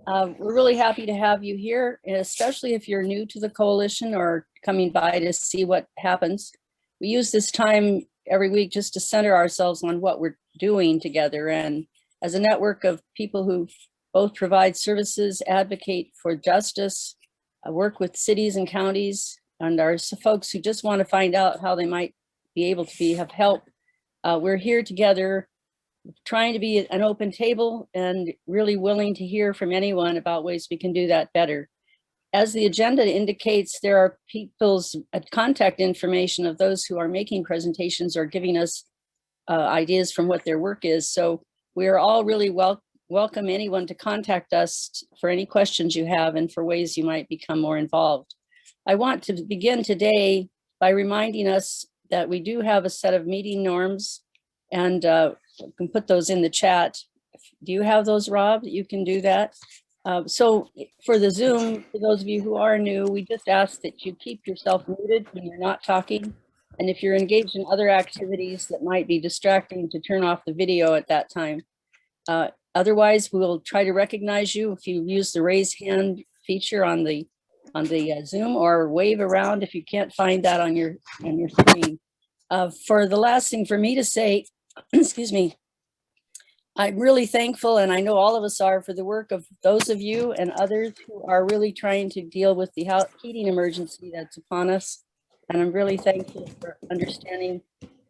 We're really happy to have you here, especially if you're new to the coalition or coming by to see what happens. We use this time every week just to center ourselves on what we're doing together. And as a network of people who both provide services, advocate for justice, work with cities and counties, and are folks who just want to find out how they might be able to have help. We're here together trying to be an open table and really willing to hear from anyone about ways we can do that better. As the agenda indicates, there are people's contact information of those who are making presentations or giving us ideas from what their work is. So we are all really welcome anyone to contact us for any questions you have and for ways you might become more involved. I want to begin today by reminding us that we do have a set of meeting norms, and you can put those in the chat. Do you have those, Rob? You can do that. So for the Zoom, for those of you who are new, we just ask that you keep yourself muted when you're not talking. And if you're engaged in other activities that might be distracting, to turn off the video at that time. Otherwise, we'll try to recognize you if you use the raise hand feature on the Zoom, or wave around if you can't find that on your screen. For the last thing for me to say, excuse me, I'm really thankful, and I know all of us are, for the work of those of you and others who are really trying to deal with the heating emergency that's upon us. And I'm really thankful for understanding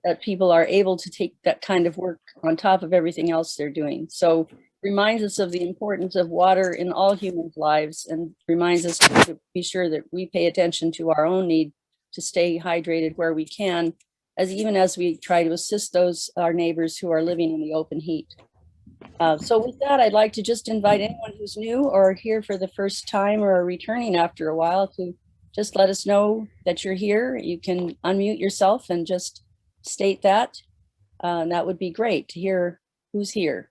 that people are able to take that kind of work on top of everything else they're doing. So it reminds us of the importance of water in all humans' lives, and reminds us to be sure that we pay attention to our own need to stay hydrated where we can, even as we try to assist our neighbors who are living in the open heat. So with that, I'd like to just invite anyone who's new or here for the first time or returning after a while to just let us know that you're here. You can unmute yourself and just state that. And that would be great to hear who's here.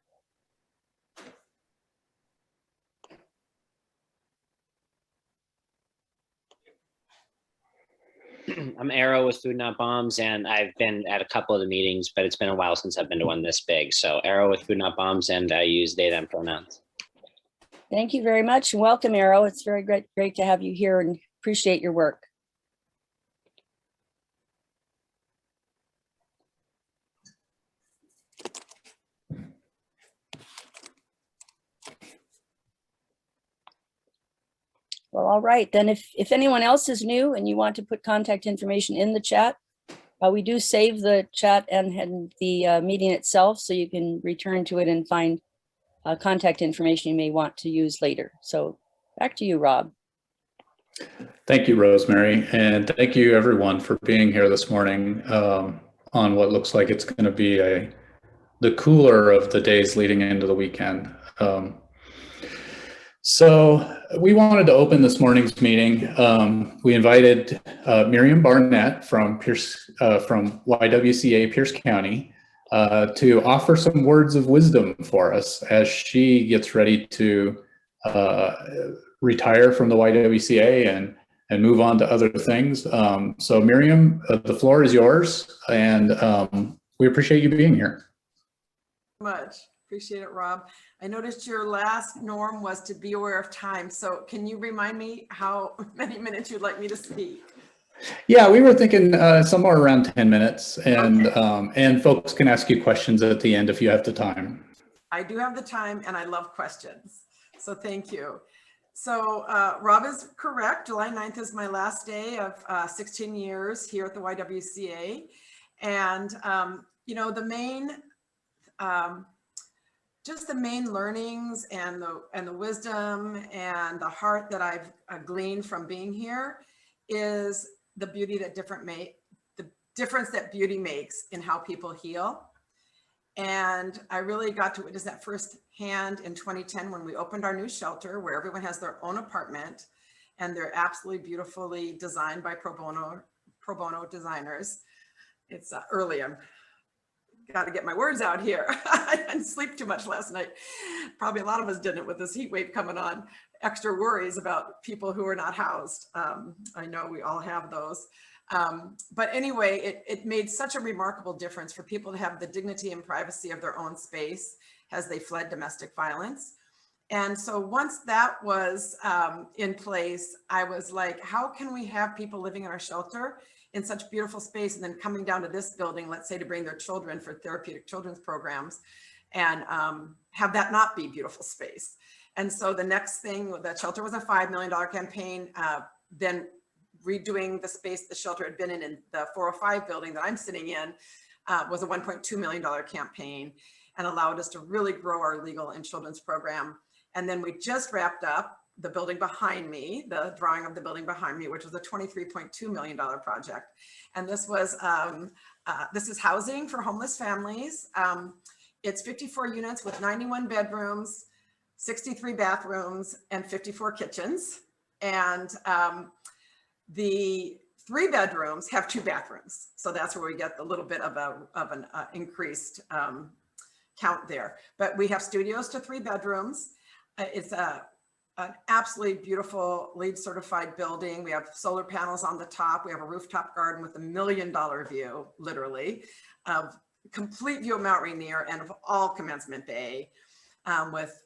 I'm Arrow with Food Not Bombs, and I've been at a couple of the meetings, but it's been a while since I've been to one this big. So Arrow with Food Not Bombs, and I use they, them pronouns. Thank you very much. Welcome, Arrow. It's very great to have you here, and appreciate your work. Well, all right, then if anyone else is new and you want to put contact information in the chat, we do save the chat and the meeting itself, so you can return to it and find contact information you may want to use later. So back to you, Rob. Thank you, Rosemary, and thank you everyone for being here this morning on what looks like it's going to be the cooler of the days leading into the weekend. So we wanted to open this morning's meeting. We invited Miriam Barnett from YWCA Pierce County to offer some words of wisdom for us as she gets ready to retire from the YWCA and move on to other things. So Miriam, the floor is yours, and we appreciate you being here. Much. Appreciate it, Rob. I noticed your last norm was to be aware of time. So can you remind me how many minutes you'd like me to speak? Yeah, we were thinking somewhere around 10 minutes, and okay. And folks can ask you questions at the end if you have the time. I do have the time, and I love questions. So thank you. So Rob is correct. July 9th is my last day of 16 years here at the YWCA. And, you know, the main just the main learnings and the wisdom and the heart that I've gleaned from being here is the beauty that the difference that beauty makes in how people heal. And I really got to witness that firsthand in 2010 when we opened our new shelter, where everyone has their own apartment, and they're absolutely beautifully designed by pro bono designers. It's early. Got to get my words out here. I didn't sleep too much last night. Probably a lot of us didn't with this heat wave coming on. Extra worries about people who are not housed. I know we all have those. But anyway, it made such a remarkable difference for people to have the dignity and privacy of their own space as they fled domestic violence. And so once that was in place, I was like, how can we have people living in our shelter in such beautiful space and then coming down to this building, let's say to bring their children for therapeutic children's programs, and have that not be beautiful space. And so the next thing, the shelter was a $5 million campaign. Then redoing the space the shelter had been in the 405 building that I'm sitting in was a $1.2 million campaign, and allowed us to really grow our legal and children's program. And then we just wrapped up the building behind me, the drawing of the building behind me, which was a $23.2 million project. And this was, this is housing for homeless families. It's 54 units with 91 bedrooms, 63 bathrooms, and 54 kitchens. And the 3 bedrooms have 2 bathrooms. So that's where we get the little bit of an increased count there. But we have studios to 3 bedrooms. It's an absolutely beautiful LEED certified building. We have solar panels on the top. We have a rooftop garden with $1 million view, literally, of complete view of Mount Rainier and of all Commencement Bay, with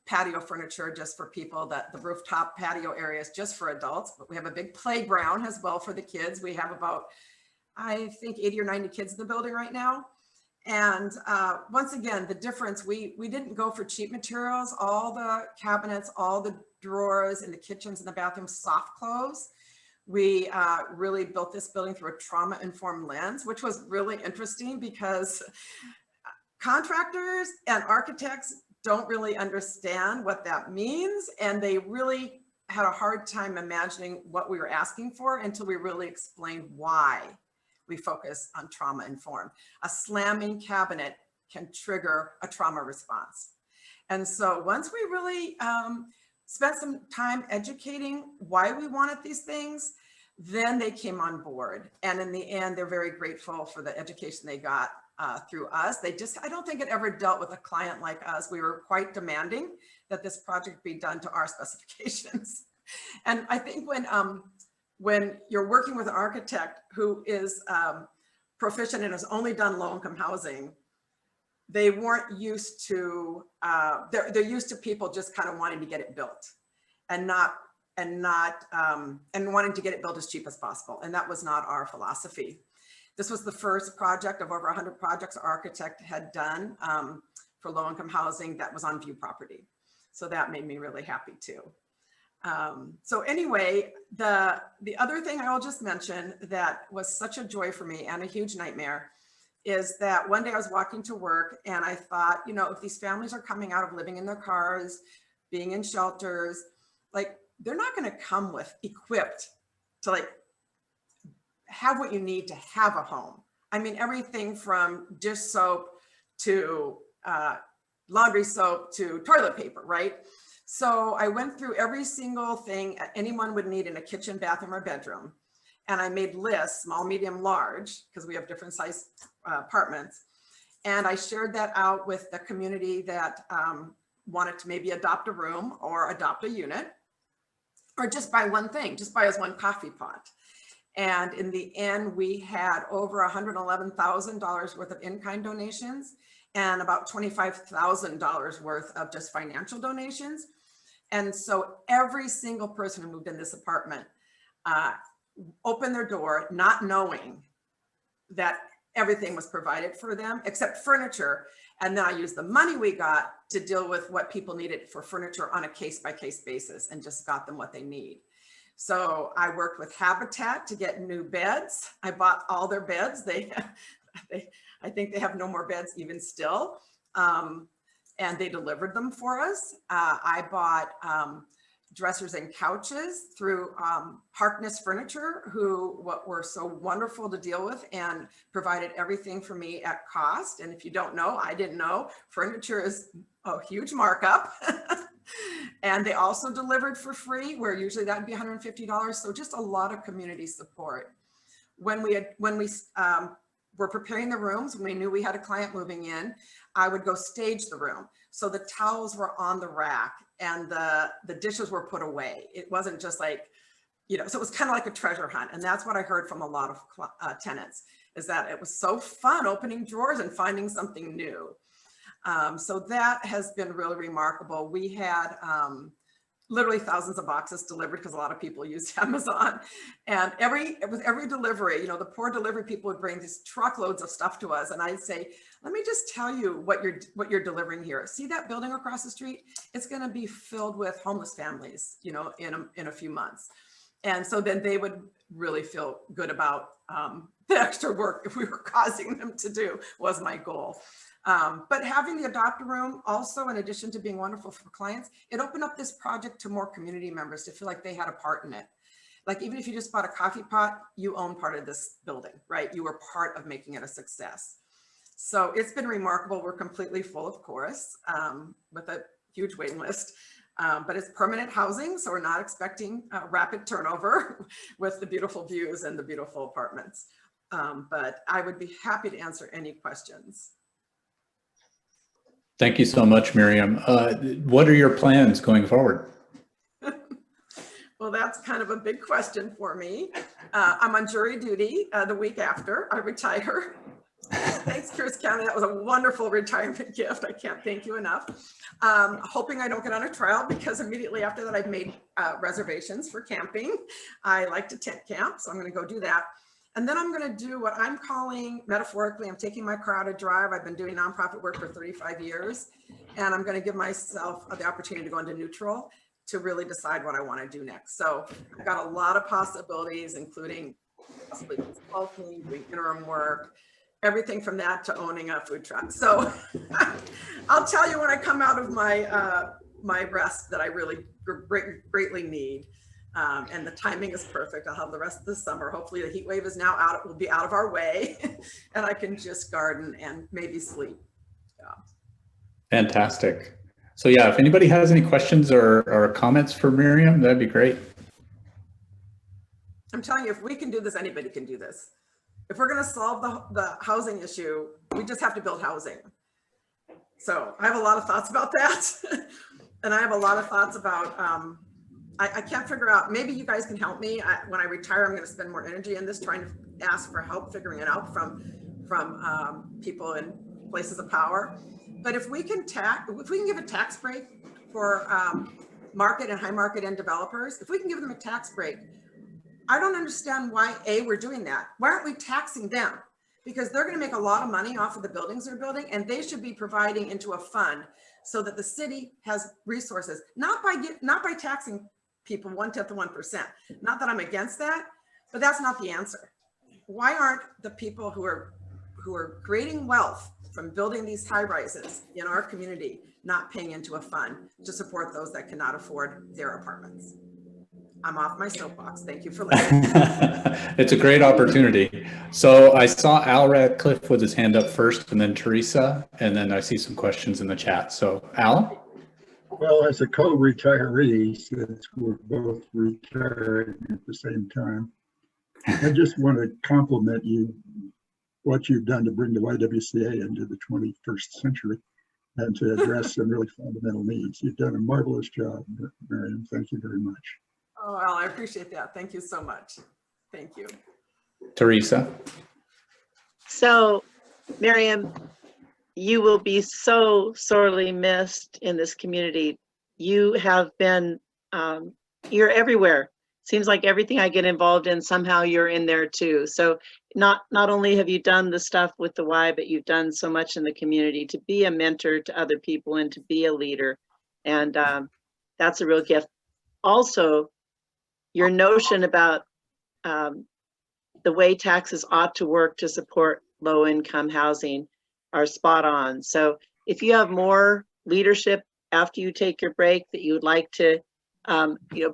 patio furniture just for people, that the rooftop patio areas just for adults. But we have a big playground as well for the kids. We have about, I think, 80 or 90 kids in the building right now. And once again, the difference, we didn't go for cheap materials. All the cabinets, all the drawers in the kitchens and the bathrooms, soft close. We really built this building through a trauma-informed lens, which was really interesting because contractors and architects don't really understand what that means. And they really had a hard time imagining what we were asking for until we really explained why we focus on trauma-informed. A slamming cabinet can trigger a trauma response. And so once we really spent some time educating why we wanted these things, then they came on board. And in the end, they're very grateful for the education they got through us. They just, I don't think it ever dealt with a client like us. We were quite demanding that this project be done to our specifications. And I think when you're working with an architect who is proficient and has only done low-income housing, they weren't used to, they're used to people just kind of wanting to get it built and wanting to get it built as cheap as possible. And that was not our philosophy. This was the first project of over 100 projects our architect had done for low-income housing that was on view property. So that made me really happy too. So anyway, the other thing I'll just mention that was such a joy for me and a huge nightmare is that one day I was walking to work and I thought, you know, if these families are coming out of living in their cars, being in shelters, like they're not going to come with equipped to like have what you need to have a home. I mean, everything from dish soap to laundry soap to toilet paper, right? So I went through every single thing anyone would need in a kitchen, bathroom, or bedroom. And I made lists, small, medium, large, because we have different size apartments. And I shared that out with the community that wanted to maybe adopt a room or adopt a unit, or just buy one thing, just buy us one coffee pot. And in the end, we had over $111,000 worth of in-kind donations and about $25,000 worth of just financial donations. And so every single person who moved in this apartment opened their door not knowing that everything was provided for them except furniture. And then I used the money we got to deal with what people needed for furniture on a case-by-case basis and just got them what they need. So I worked with Habitat to get new beds. I bought all their beds. I think they have no more beds even still. And they delivered them for us. I bought dressers and couches through Harkness Furniture, who were so wonderful to deal with and provided everything for me at cost. And if you don't know, I didn't know, furniture is a huge markup. And they also delivered for free, where usually that would be $150. So just a lot of community support. When we were preparing the rooms, when we knew we had a client moving in, I would go stage the room. So the towels were on the rack and the dishes were put away. It wasn't just like, you know, so it was kind of like a treasure hunt. And that's what I heard from a lot of tenants, is that it was so fun opening drawers and finding something new. So that has been really remarkable. We had literally thousands of boxes delivered because a lot of people use Amazon, and with every delivery, you know, the poor delivery people would bring these truckloads of stuff to us, and I'd say, let me just tell you what you're delivering here. See that building across the street? It's going to be filled with homeless families, you know, in a few months. And so then they would really feel good about the extra work if we were causing them to do, was my goal. But having the adopt a room also, in addition to being wonderful for clients, it opened up this project to more community members to feel like they had a part in it. Like, even if you just bought a coffee pot, you own part of this building, right? You were part of making it a success. So it's been remarkable. We're completely full, of course, with a huge waiting list. But it's permanent housing, so we're not expecting rapid turnover with the beautiful views and the beautiful apartments. But I would be happy to answer any questions. Thank you so much, Miriam. What are your plans going forward? Well, that's kind of a big question for me. I'm on jury duty the week after I retire. Thanks, Pierce County. That was a wonderful retirement gift. I can't thank you enough. Hoping I don't get on a trial, because immediately after that, I've made reservations for camping. I like to tent camp, so I'm going to go do that. And then I'm going to do what I'm calling, metaphorically, I'm taking my car out to drive. I've been doing nonprofit work for 35 years, and I'm going to give myself the opportunity to go into neutral to really decide what I want to do next. So I've got a lot of possibilities, including possibly consulting, doing interim work, everything from that to owning a food truck. So I'll tell you when I come out of my my rest that I really greatly need. And the timing is perfect. I'll have the rest of the summer. Hopefully the heat wave is now out. It will be out of our way and I can just garden and maybe sleep. Yeah. Fantastic. So yeah, if anybody has any questions or comments for Miriam, that'd be great. I'm telling you, if we can do this, anybody can do this. If we're going to solve the housing issue, we just have to build housing. So I have a lot of thoughts about that. And I have a lot of thoughts about, I can't figure out, maybe you guys can help me. When I retire, I'm going to spend more energy in this, trying to ask for help figuring it out from people in places of power. But if we can give a tax break for market and high market end developers, if we can give them a tax break, I don't understand why we're doing that. Why aren't we taxing them? Because they're going to make a lot of money off of the buildings they're building, and they should be providing into a fund so that the city has resources, not by taxing people 1/10 of 1%. Not that I'm against that, but that's not the answer. Why aren't the people who are creating wealth from building these high rises in our community not paying into a fund to support those that cannot afford their apartments? I'm off my soapbox. Thank you for listening. It's a great opportunity. So I saw Al Ratcliffe with his hand up first, and then Teresa, and then I see some questions in the chat. So Al? Well, as a co-retiree, since we're both retiring at the same time, I just want to compliment you, what you've done to bring the YWCA into the 21st century and to address some really fundamental needs. You've done a marvelous job, Miriam. Thank you very much. Oh, well, I appreciate that. Thank you so much. Thank you. Teresa? So, Miriam, you will be so sorely missed in this community. You have been, you're everywhere. Seems like everything I get involved in, somehow you're in there too. So not only have you done the stuff with the Y, but you've done so much in the community to be a mentor to other people and to be a leader. And that's a real gift. Also, your notion about the way taxes ought to work to support low-income housing are spot on. So if you have more leadership after you take your break that you would like to,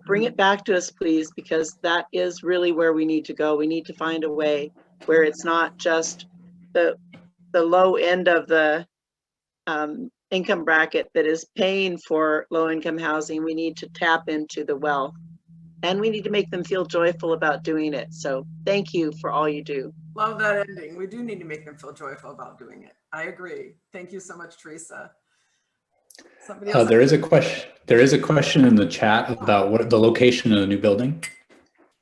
bring it back to us, please, because that is really where we need to go. We need to find a way where it's not just the low end of the income bracket that is paying for low-income housing. We need to tap into the wealth, and we need to make them feel joyful about doing it. So thank you for all you do. Love that ending. We do need to make them feel joyful about doing it. I agree. Thank you so much, Teresa. Somebody else? There is a question. There is a question in the chat about what the location of the new building.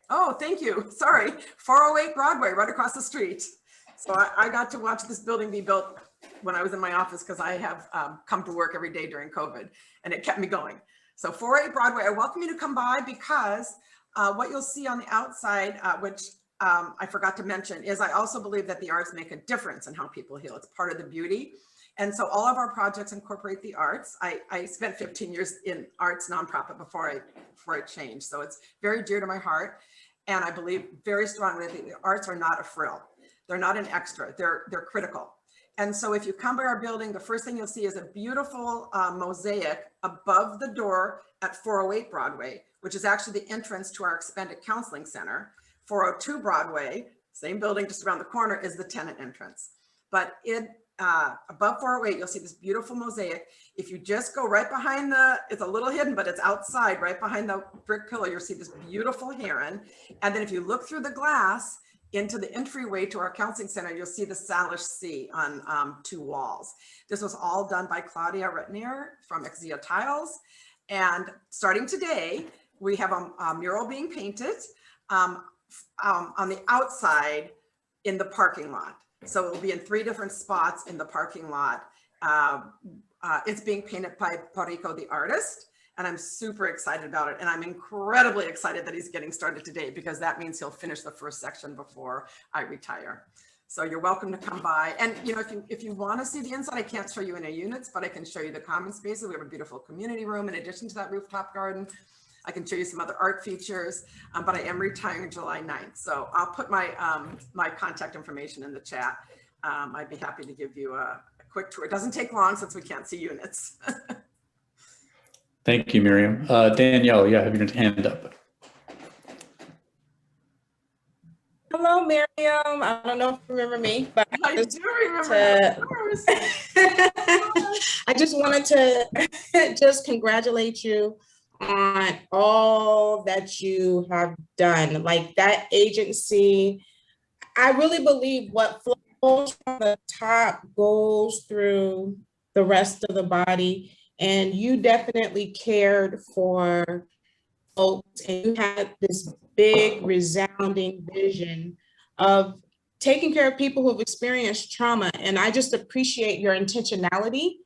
Oh, thank you. Sorry. 408 Broadway, right across the street. So I got to watch this building be built when I was in my office because I have come to work every day during COVID and it kept me going. So 408 Broadway, I welcome you to come by because what you'll see on the outside, which I forgot to mention, is I also believe that the arts make a difference in how people heal. It's part of the beauty. And so all of our projects incorporate the arts. I spent 15 years in arts nonprofit before I changed. So it's very dear to my heart. And I believe very strongly that the arts are not a frill. They're not an extra, they're critical. And so if you come by our building, the first thing you'll see is a beautiful mosaic above the door at 408 Broadway, which is actually the entrance to our expanded counseling center. 402 Broadway, same building just around the corner, is the tenant entrance. But above 408, you'll see this beautiful mosaic. If you just go right behind it's a little hidden, but it's outside, right behind the brick pillar, you'll see this beautiful heron. And then if you look through the glass into the entryway to our counseling center, you'll see the Salish Sea on 2 walls. This was all done by Claudia Retnier from Exia Tiles. And starting today, we have a mural being painted on the outside in the parking lot. So it will be in 3 different spots in the parking lot. It's being painted by Parico, the artist, and I'm super excited about it. And I'm incredibly excited that he's getting started today because that means he'll finish the first section before I retire. So you're welcome to come by. And you know, if you want to see the inside, I can't show you any units, but I can show you the common spaces. We have a beautiful community room in addition to that rooftop garden. I can show you some other art features, but I am retiring July 9th. So I'll put my my contact information in the chat. I'd be happy to give you a quick tour. It doesn't take long since we can't see units. Thank you, Miriam. Danielle, you have your hand up. Hello, Miriam. I don't know if you remember me, but I do remember, of course. I just wanted to just congratulate you on all that you have done. Like that agency, I really believe what flows from the top goes through the rest of the body. And you definitely cared for folks, and you had this big resounding vision of taking care of people who've experienced trauma. And I just appreciate your intentionality.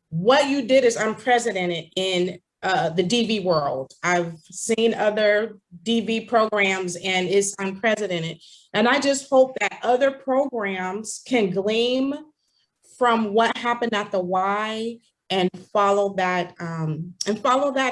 What you did is unprecedented in the DV world. I've seen other DV programs and it's unprecedented. And I just hope that other programs can glean from what happened at the Y and follow that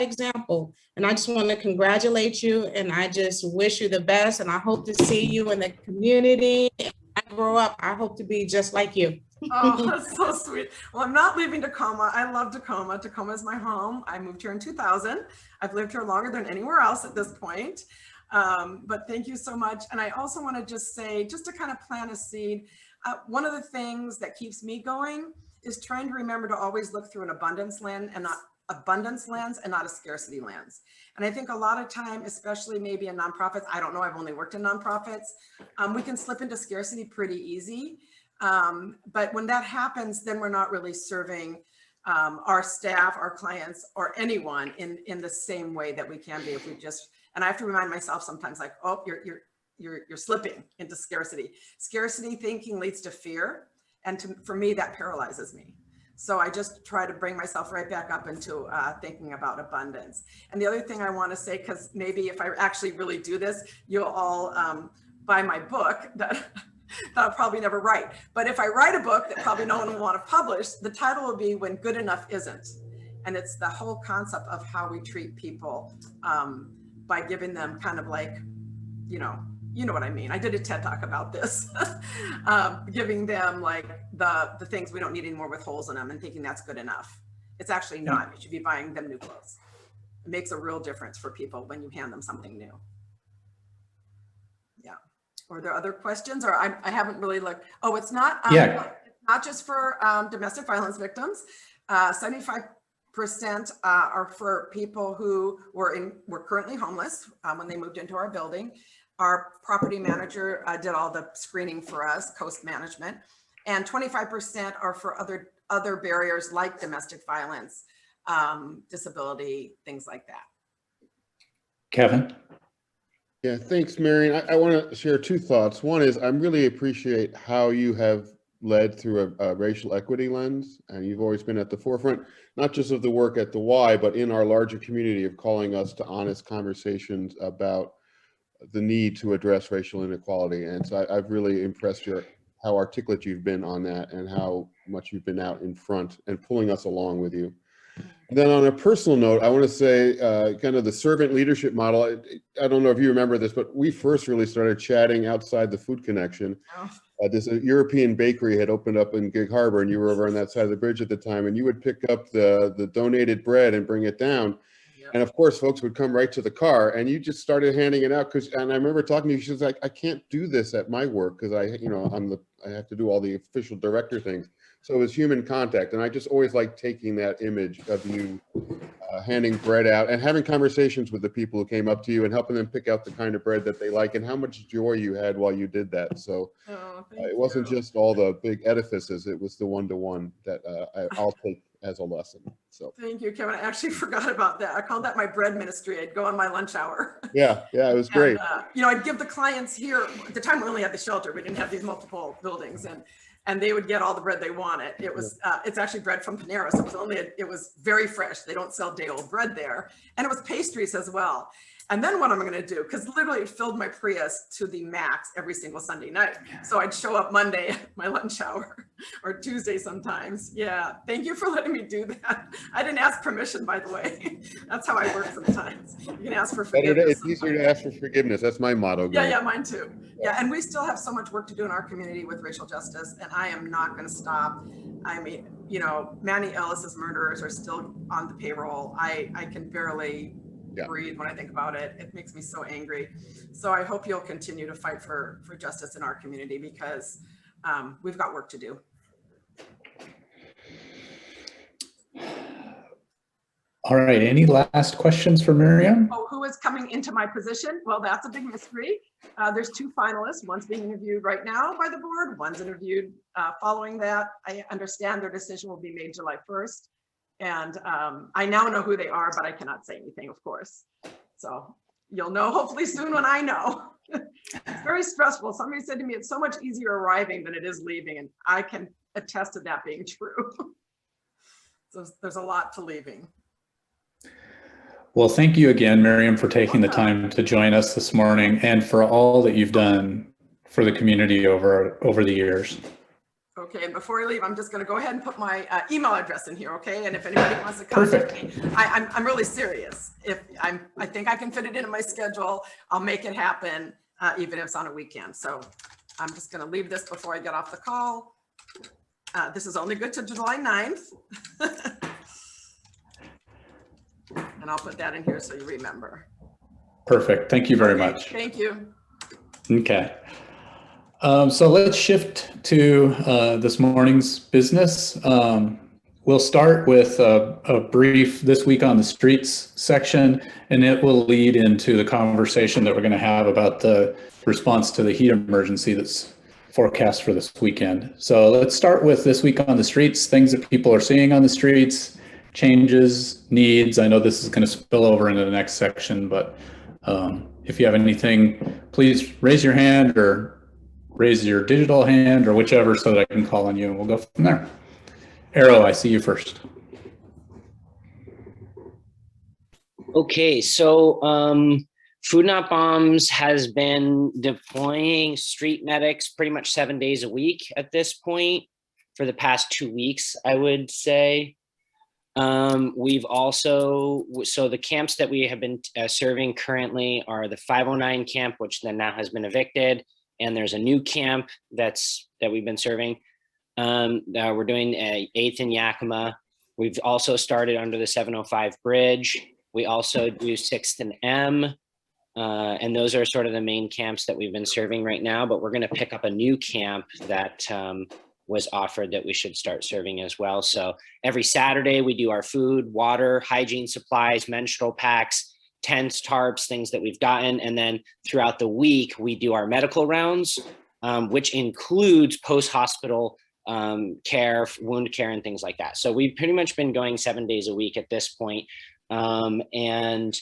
example. And I just want to congratulate you, and I just wish you the best, and I hope to see you in the community. When I grow up, I hope to be just like you. Oh, that's so sweet. Well, I'm not leaving Tacoma. I love Tacoma. Tacoma is my home. I moved here in 2000. I've lived here longer than anywhere else at this point. But thank you so much. And I also want to just say, just to kind of plant a seed, one of the things that keeps me going is trying to remember to always look through an abundance lens and not a scarcity lens. And I think a lot of time, especially maybe in nonprofits, I don't know, I've only worked in nonprofits, we can slip into scarcity pretty easy. But when that happens, then we're not really serving our staff, our clients, or anyone in the same way that we can be if we just, and I have to remind myself sometimes like, oh, you're slipping into scarcity. Scarcity thinking leads to fear. And for me, that paralyzes me. So I just try to bring myself right back up into thinking about abundance. And the other thing I want to say, because maybe if I actually really do this, you'll all buy my book that I'll probably never write. But if I write a book that probably no one will want to publish, the title will be When Good Enough Isn't. And it's the whole concept of how we treat people by giving them kind of like, you know what I mean. I did a TED Talk about this, giving them like the things we don't need anymore with holes in them and thinking that's good enough. It's actually not. You should be buying them new clothes. It makes a real difference for people when you hand them something new. Yeah. Are there other questions, or I haven't really looked? Oh, it's not. It's not just for domestic violence victims. 75% are for people who were currently homeless when they moved into our building. Our property manager did all the screening for us, Coast Management, and 25% are for other barriers like domestic violence, disability, things like that. Kevin? Yeah, thanks, Marion. I want to share 2 thoughts. One is I really appreciate how you have led through a racial equity lens, and you've always been at the forefront, not just of the work at the Y, but in our larger community of calling us to honest conversations about the need to address racial inequality. And so I've really impressed how articulate you've been on that and how much you've been out in front and pulling us along with you. And then on a personal note, I want to say kind of the servant leadership model. I don't know if you remember this, but we first really started chatting outside the Food Connection. This European bakery had opened up in Gig Harbor, and you were over on that side of the bridge at the time, and you would pick up the donated bread and bring it down. And of course, folks would come right to the car, and you just started handing it out. And I remember talking to you. She was like, "I can't do this at my work because I have to do all the official director things." So it was human contact, and I just always liked taking that image of you handing bread out and having conversations with the people who came up to you and helping them pick out the kind of bread that they like, and how much joy you had while you did that. So it wasn't just all the big edifices; it was the one-to-one that I'll take as a lesson. So thank you, Kevin. I actually forgot about that. I called that my bread ministry. I'd go on my lunch hour. Yeah, it was great. And, I'd give the clients here, at the time we only had the shelter, we didn't have these multiple buildings, and they would get all the bread they wanted. It was, it's actually bread from Panera, so it was very fresh. They don't sell day old bread there. And it was pastries as well. And then what I'm going to do, because literally it filled my Prius to the max every single Sunday night. So I'd show up Monday at my lunch hour or Tuesday sometimes. Yeah. Thank you for letting me do that. I didn't ask permission, by the way. That's how I work sometimes. You can ask for forgiveness. It's easier to ask for forgiveness. That's my motto. Yeah, mine too. Yeah. And we still have so much work to do in our community with racial justice, and I am not going to stop. I mean, Manny Ellis's murderers are still on the payroll. I can barely breathe when I think about it. It makes me so angry. So I hope you'll continue to fight for justice in our community, because we've got work to do. All right, any last questions for Miriam? Oh, who is coming into my position? Well, that's a big mystery. There's 2 finalists. One's being interviewed right now by the board. One's interviewed following that. I understand their decision will be made July 1st. And I now know who they are, but I cannot say anything, of course. So you'll know hopefully soon when I know. It's very stressful. Somebody said to me, it's so much easier arriving than it is leaving. And I can attest to that being true. So there's a lot to leaving. Well, thank you again, Miriam, for taking the time to join us this morning and for all that you've done for the community over the years. Okay, and before I leave, I'm just going to go ahead and put my email address in here, okay? And if anybody wants to contact me, I'm really serious. I think I can fit it into my schedule. I'll make it happen, even if it's on a weekend. So I'm just going to leave this before I get off the call. This is only good to July 9th. And I'll put that in here so you remember. Perfect. Thank you very much. Thank you. Okay. So let's shift to this morning's business. We'll start with a brief This Week on the Streets section, and it will lead into the conversation that we're going to have about the response to the heat emergency that's forecast for this weekend. So let's start with This Week on the Streets, things that people are seeing on the streets, changes, needs. I know this is going to spill over into the next section, but if you have anything, please raise your hand or raise your digital hand or whichever so that I can call on you and we'll go from there. Arrow, I see you first. Okay, so Food Not Bombs has been deploying street medics pretty much 7 days a week at this point for the past 2 weeks, I would say. We've also, so the camps that we have been serving currently are the 509 camp, which then now has been evicted. And there's a new camp that we've been serving. We're doing 8th in Yakima. We've also started under the 705 bridge. We also do 6th and M. And those are sort of the main camps that we've been serving right now, but we're going to pick up a new camp that was offered that we should start serving as well. So every Saturday we do our food, water, hygiene supplies, menstrual packs, tents, tarps, things that we've gotten. And then throughout the week, we do our medical rounds, which includes post-hospital care, wound care, and things like that. So we've pretty much been going 7 days a week at this point. And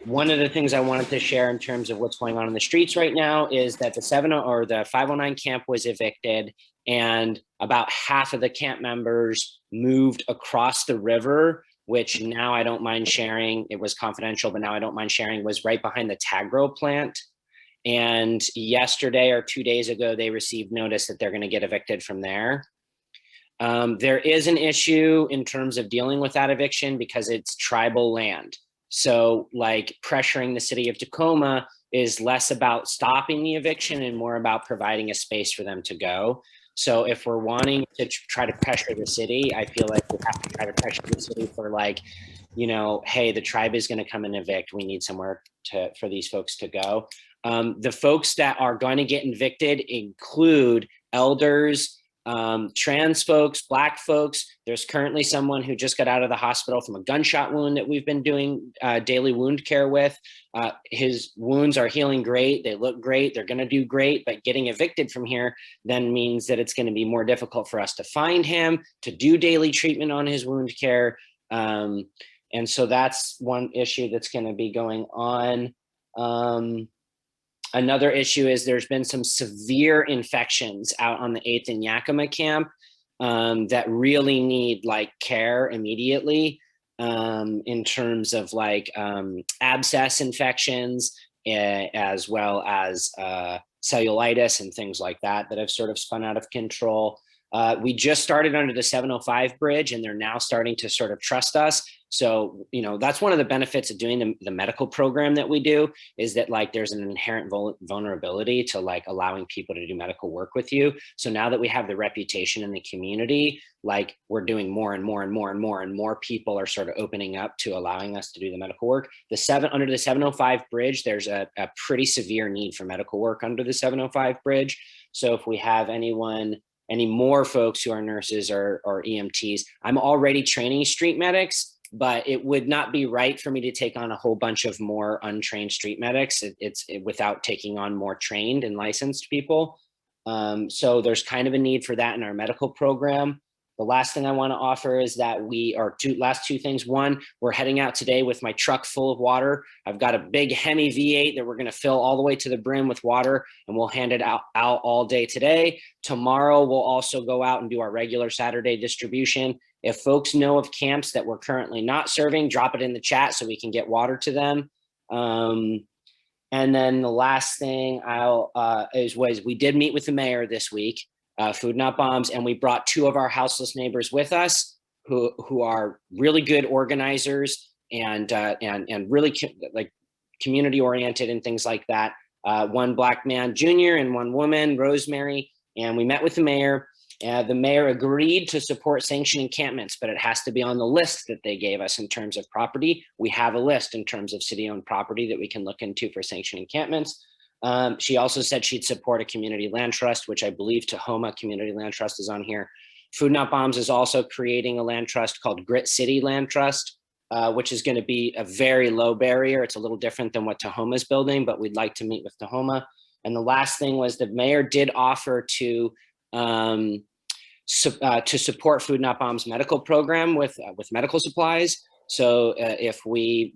one of the things I wanted to share in terms of what's going on in the streets right now is that the 509 camp was evicted, and about half of the camp members moved across the river, which now I don't mind sharing. It was confidential, but now I don't mind sharing, was right behind the Tagro plant. And yesterday or 2 days ago, they received notice that they're going to get evicted from there. There is an issue in terms of dealing with that eviction because it's tribal land. So like pressuring the city of Tacoma is less about stopping the eviction and more about providing a space for them to go. So if we're wanting to try to pressure the city, I feel like we have to try to pressure the city for like, you know, hey, the tribe is going to come and evict. We need somewhere for these folks to go. The folks that are going to get evicted include elders, trans folks, Black folks. There's currently someone who just got out of the hospital from a gunshot wound that we've been doing daily wound care with. His wounds are healing great. They look great. They're going to do great. But getting evicted from here then means that it's going to be more difficult for us to find him, to do daily treatment on his wound care. And so that's one issue that's going to be going on. Another issue is there's been some severe infections out on the 8th and Yakima camp that really need like care immediately in terms of like abscess infections as well as cellulitis and things like that that have sort of spun out of control. We just started under the 705 bridge and they're now starting to sort of trust us. So, you know, that's one of the benefits of doing the medical program that we do is that like there's an inherent vulnerability to like allowing people to do medical work with you. So now that we have the reputation in the community, like we're doing more and more and more and more and more people are sort of opening up to allowing us to do the medical work. Under the 705 bridge, there's a pretty severe need for medical work under the 705 bridge. So if we have any more folks who are nurses or EMTs, I'm already training street medics, but it would not be right for me to take on a whole bunch of more untrained street medics without taking on more trained and licensed people. So there's kind of a need for that in our medical program. The last thing I want to offer is that last two things. One, we're heading out today with my truck full of water. I've got a big Hemi V8 that we're going to fill all the way to the brim with water, and we'll hand it out all day today. Tomorrow, we'll also go out and do our regular Saturday distribution. If folks know of camps that we're currently not serving, drop it in the chat so we can get water to them. And then the last thing we did meet with the mayor this week. Food Not Bombs, and we brought 2 of our houseless neighbors with us who are really good organizers and really like community oriented and things like that. One Black man, Junior, and one woman, Rosemary, and we met with the mayor. The mayor agreed to support sanctioned encampments, but it has to be on the list that they gave us in terms of property. We have a list in terms of city-owned property that we can look into for sanctioned encampments. She also said she'd support a community land trust, which I believe Tahoma Community Land Trust is on here. Food Not Bombs is also creating a land trust called Grit City Land Trust, which is going to be a very low barrier. It's a little different than what Tahoma is building, but we'd like to meet with Tahoma. And the last thing was the mayor did offer to support Food Not Bombs medical program with medical supplies. So if we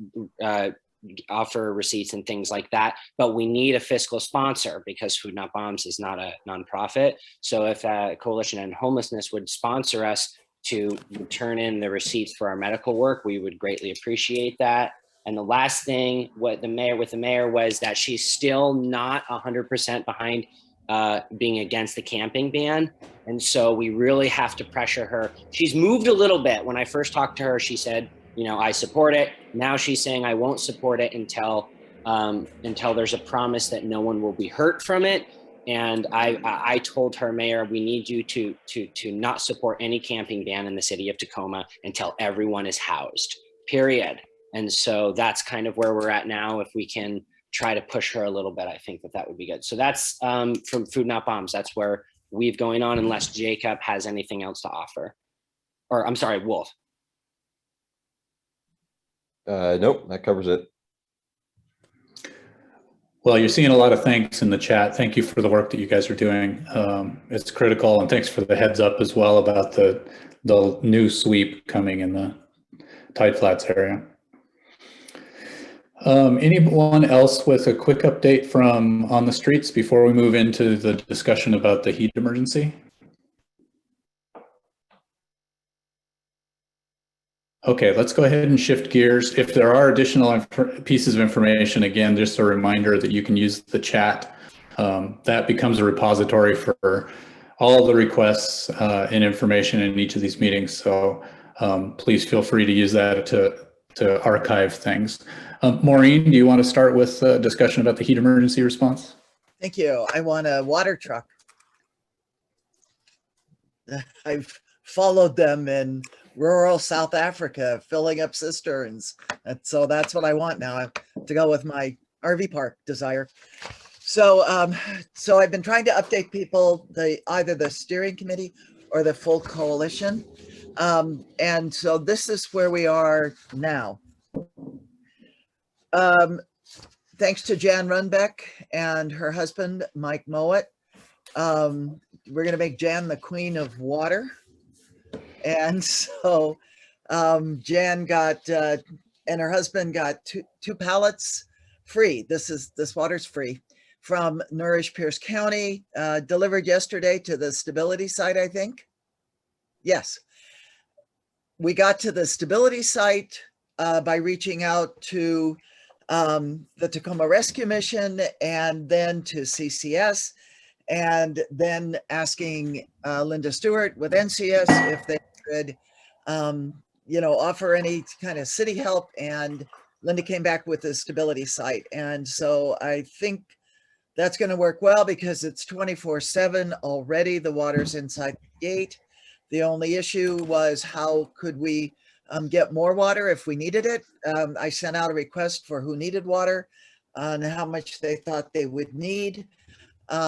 offer receipts and things like that, but we need a fiscal sponsor because Food Not Bombs is not a nonprofit. So if Coalition on Homelessness would sponsor us to turn in the receipts for our medical work, we would greatly appreciate that. And the last thing with the mayor was that she's still not 100% behind being against the camping ban. And so we really have to pressure her. She's moved a little bit. When I first talked to her, she said, you know, I support it. Now she's saying I won't support it until there's a promise that no one will be hurt from it. And I told her, Mayor, we need you to not support any camping ban in the city of Tacoma until everyone is housed, period. And so that's kind of where we're at now. If we can try to push her a little bit, I think that would be good. So that's from Food Not Bombs. That's where we've going on, unless Jacob has anything else to offer. Or I'm sorry, Wolf. Nope, that covers it. Well, you're seeing a lot of thanks in the chat. Thank you for the work that you guys are doing. It's critical, and thanks for the heads up as well about the new sweep coming in the Tide Flats area. Anyone else with a quick update from on the streets before we move into the discussion about the heat emergency? Okay, let's go ahead and shift gears. If there are additional pieces of information, again, just a reminder that you can use the chat. That becomes a repository for all the requests and information in each of these meetings. So please feel free to use that to archive things. Maureen, do you want to start with a discussion about the heat emergency response? Thank you. I want a water truck. I've followed them in rural South Africa, filling up cisterns. And so that's what I want now to go with my RV park desire. So, so I've been trying to update people, either the steering committee or the full coalition. And so this is where we are now. Thanks to Jan Runbeck and her husband, Mike Mowat. We're going to make Jan the queen of water. And so Jan got, and her husband got two pallets free. This water's free from Nourish Pierce County, delivered yesterday to the stability site, I think. Yes. We got to the stability site by reaching out to the Tacoma Rescue Mission and then to CCS, and then asking Linda Stewart with NCS if they could, offer any kind of city help. And Linda came back with the stability site. And so I think that's going to work well because it's 24/7 already. The water's inside the gate. The only issue was how could we get more water if we needed it. I sent out a request for who needed water and how much they thought they would need. We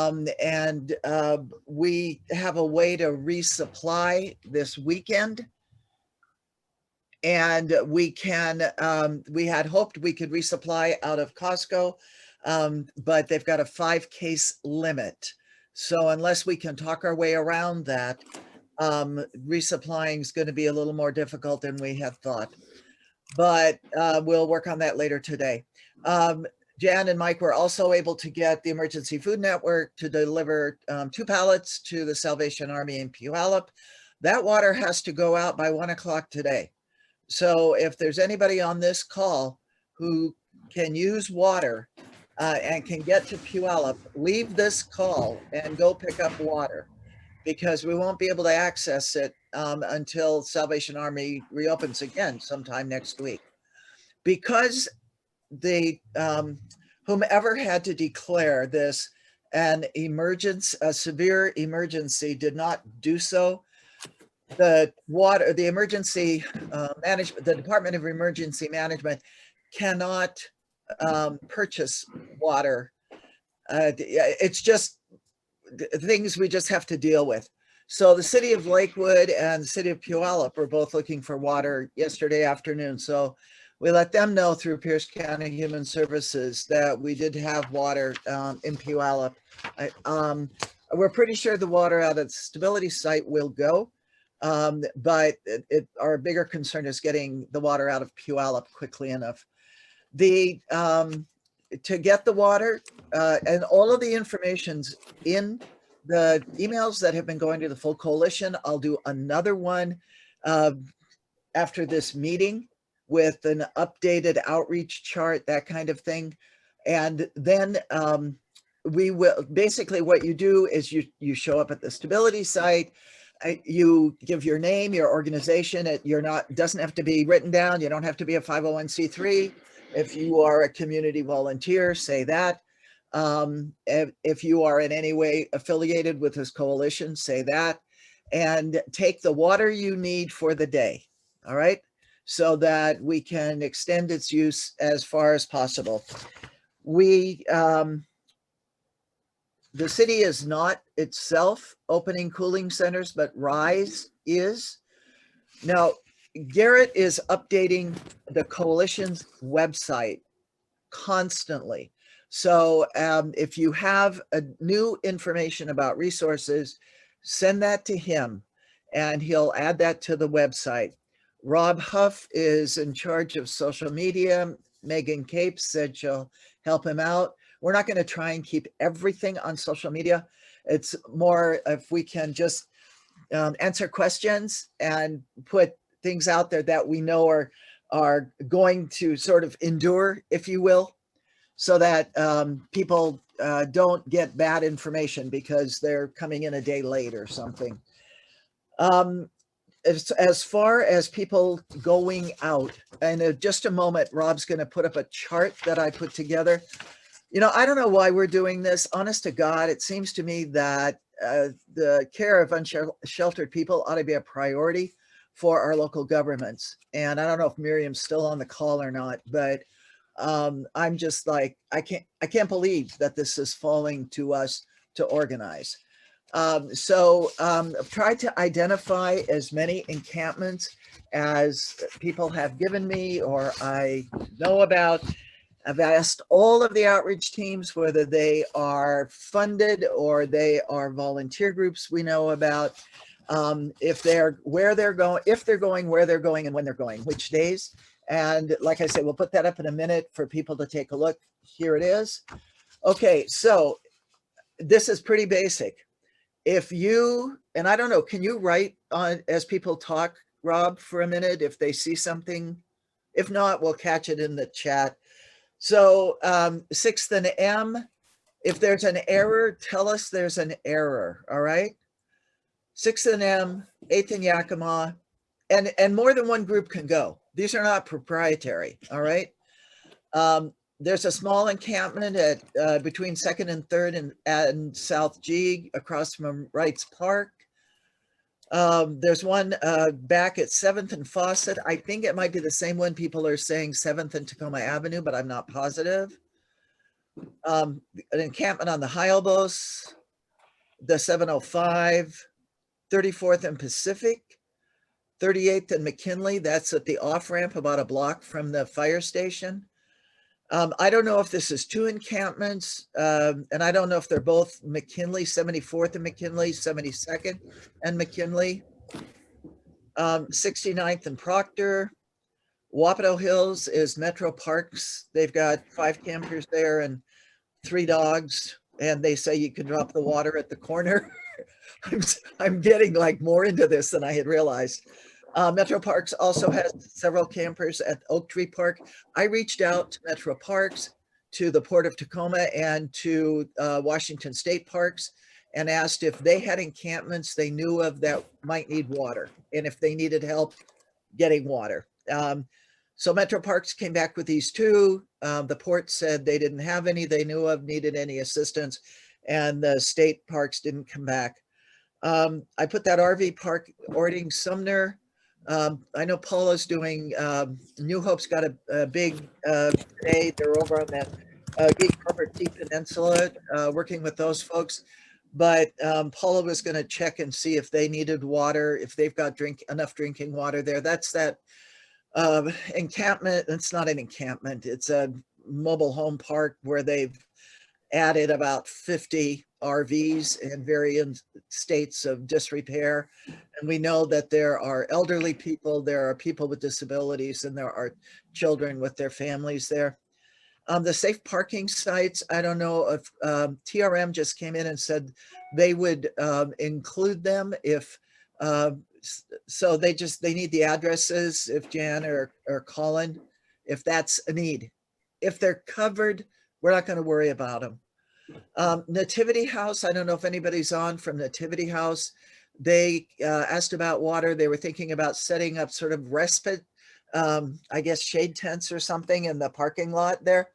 have a way to resupply this weekend. And we had hoped we could resupply out of Costco, but they've got a 5-case limit. So unless we can talk our way around that, resupplying is going to be a little more difficult than we had thought, but we'll work on that later today. Jan and Mike were also able to get the Emergency Food Network to deliver 2 pallets to the Salvation Army in Puyallup. That water has to go out by 1 o'clock today. So if there's anybody on this call who can use water and can get to Puyallup, leave this call and go pick up water, because we won't be able to access it until Salvation Army reopens again sometime next week. Because whomever had to declare this an emergency, a severe emergency, did not do so. The emergency management, the Department of Emergency Management cannot purchase water. It's just things we just have to deal with. So the city of Lakewood and the city of Puyallup were both looking for water yesterday afternoon. So we let them know through Pierce County Human Services that we did have water in Puyallup. We're pretty sure the water out of the stability site will go, but our bigger concern is getting the water out of Puyallup quickly enough. To get the water and all of the information's in the emails that have been going to the full coalition. I'll do another one after this meeting with an updated outreach chart, that kind of thing. And then we will, basically what you do is you show up at the stability site, you give your name, your organization. Doesn't have to be written down. You don't have to be a 501c3. If you are a community volunteer, say that. If you are in any way affiliated with this coalition, say that, and take the water you need for the day. All right. So that we can extend its use as far as possible. The city is not itself opening cooling centers, but RISE is. Now, Garrett is updating the coalition's website constantly. So if you have new information about resources, send that to him and he'll add that to the website. Rob Huff is in charge of social media Megan Capes said she'll help him out. We're not going to try and keep everything on social media. It's more if we can just answer questions and put things out there that we know are going to sort of endure, if you will, so that people don't get bad information because they're coming in a day late or something. As far as people going out, and in just a moment, Rob's going to put up a chart that I put together. You know, I don't know why we're doing this. Honest to God, it seems to me that the care of unsheltered people ought to be a priority for our local governments. And I don't know if Miriam's still on the call or not, but I'm just like, I can't believe that this is falling to us to organize. I've tried to identify as many encampments as people have given me or I know about. I've asked all of the outreach teams whether they are funded or they are volunteer groups we know about, if they're where they're going, if they're going, where they're going, and when they're going, which days. And like I said, we'll put that up in a minute for people to take a look. Here it is. Okay, so this is pretty basic. If you, and I don't know, can you write on as people talk, Rob, for a minute if they see something? If not, we'll catch it in the chat. So 6th and M, if there's an error, tell us there's an error, all right? 6th and M, 8th and Yakima, and more than one group can go. These are not proprietary, all right? There's a small encampment at between 2nd and 3rd and South G across from Wrights Park. There's one back at 7th and Fawcett. I think it might be the same one. People are saying 7th and Tacoma Avenue, but I'm not positive. An encampment on the Hyalbos, the 705, 34th and Pacific, 38th and McKinley. That's at the off-ramp about a block from the fire station. I don't know if this is two encampments, and I don't know if they're both McKinley, 74th and McKinley, 72nd and McKinley, 69th and Proctor. Wapato Hills is Metro Parks. They've got 5 campers there and 3 dogs, and they say you can drop the water at the corner. I'm getting like more into this than I had realized. Metro Parks also has several campers at Oak Tree Park. I reached out to Metro Parks, to the Port of Tacoma, and to Washington State Parks and asked if they had encampments they knew of that might need water and if they needed help getting water. So Metro Parks came back with these 2. The port said they didn't have any they knew of, needed any assistance, and the state parks didn't come back. I put that RV park, Ording Sumner. I know Paula's doing, New Hope's got a big day. They're over on that Geek Harbor Tea Peninsula, working with those folks. But Paula was going to check and see if they needed water, if they've got enough drinking water there. That's that encampment. It's not an encampment. It's a mobile home park where they've added about 50 RVs in various states of disrepair. And we know that there are elderly people, there are people with disabilities, and there are children with their families there. The safe parking sites, I don't know if TRM just came in and said they would include them if, so they need the addresses if Jan or Colin, if that's a need. If they're covered, we're not going to worry about them. Nativity House, I don't know if anybody's on from Nativity House. They asked about water. They were thinking about setting up sort of respite, I guess shade tents or something in the parking lot there.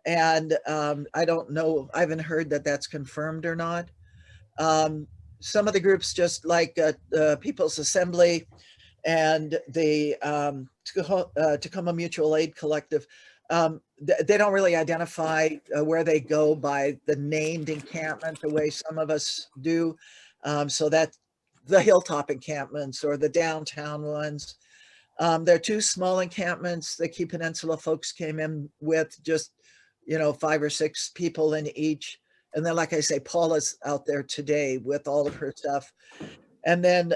And I don't know, I haven't heard that that's confirmed or not. Some of the groups, just like People's Assembly and the Tacoma Mutual Aid Collective, they don't really identify where they go by the named encampment the way some of us do. So that the hilltop encampments or the downtown ones. There are 2 small encampments the Key Peninsula folks came in with, just, 5 or 6 people in each. And then, like I say, Paula's out there today with all of her stuff. And then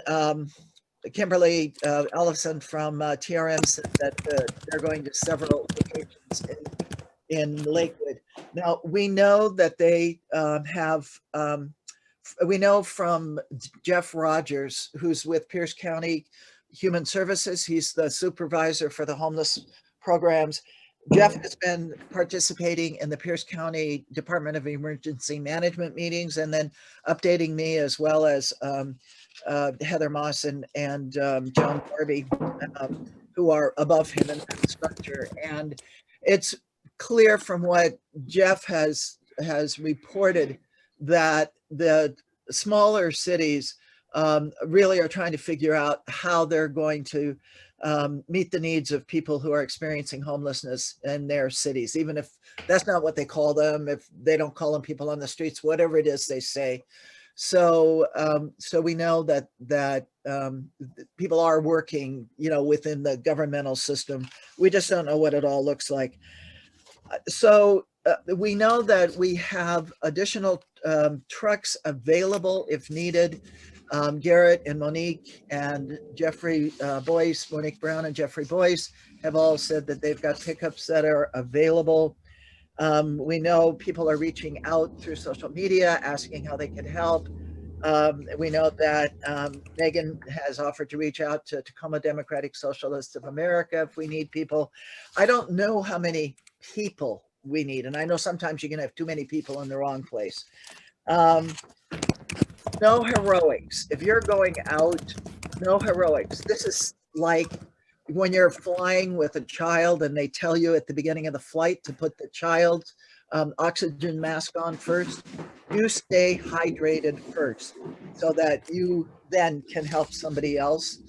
Kimberly Ellison from TRM said that they're going to several locations in Lakewood. Now, we know that they we know from Jeff Rogers, who's with Pierce County Human Services. He's the supervisor for the homeless programs. Jeff has been participating in the Pierce County Department of Emergency Management meetings and then updating me, as well as Heather Moss and John Darby, who are above him in that structure. And it's clear from what Jeff has reported that the smaller cities really are trying to figure out how they're going to meet the needs of people who are experiencing homelessness in their cities, even if that's not what they call them, if they don't call them people on the streets, whatever it is they say. So we know that people are working, within the governmental system. We just don't know what it all looks like. So we know that we have additional trucks available if needed. Garrett and Monique and Jeffrey Boyce, Monique Brown and Jeffrey Boyce have all said that they've got pickups that are available. We know people are reaching out through social media, asking how they can help. We know that Megan has offered to reach out to Tacoma Democratic Socialists of America if we need people. I don't know how many people we need, and I know sometimes you can have too many people in the wrong place. No heroics. If you're going out, no heroics. This is like when you're flying with a child and they tell you at the beginning of the flight to put the child's oxygen mask on first. You stay hydrated first so that you then can help somebody else.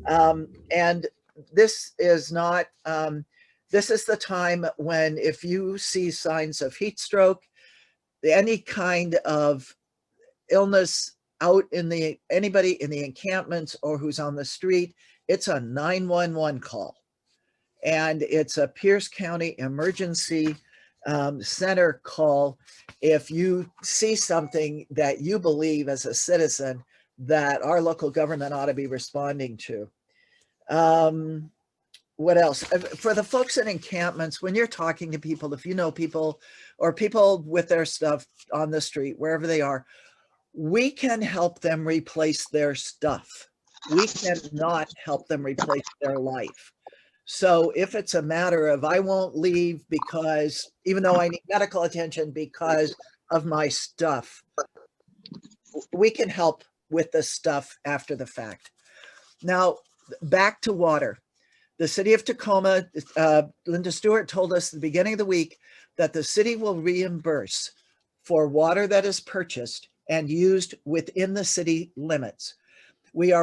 And this is not, this is the time when if you see signs of heat stroke, any kind of illness out in anybody in the encampments or who's on the street, it's a 911 call. And it's a Pierce County Emergency Center call if you see something that you believe as a citizen that our local government ought to be responding to. What else? For the folks in encampments, when you're talking to people, if you know people or people with their stuff on the street, wherever they are, we can help them replace their stuff. We cannot help them replace their life. So if it's a matter of, I won't leave because, even though I need medical attention because of my stuff, we can help with the stuff after the fact. Now, back to water. The city of Tacoma, Linda Stewart told us at the beginning of the week that the city will reimburse for water that is purchased and used within the city limits. We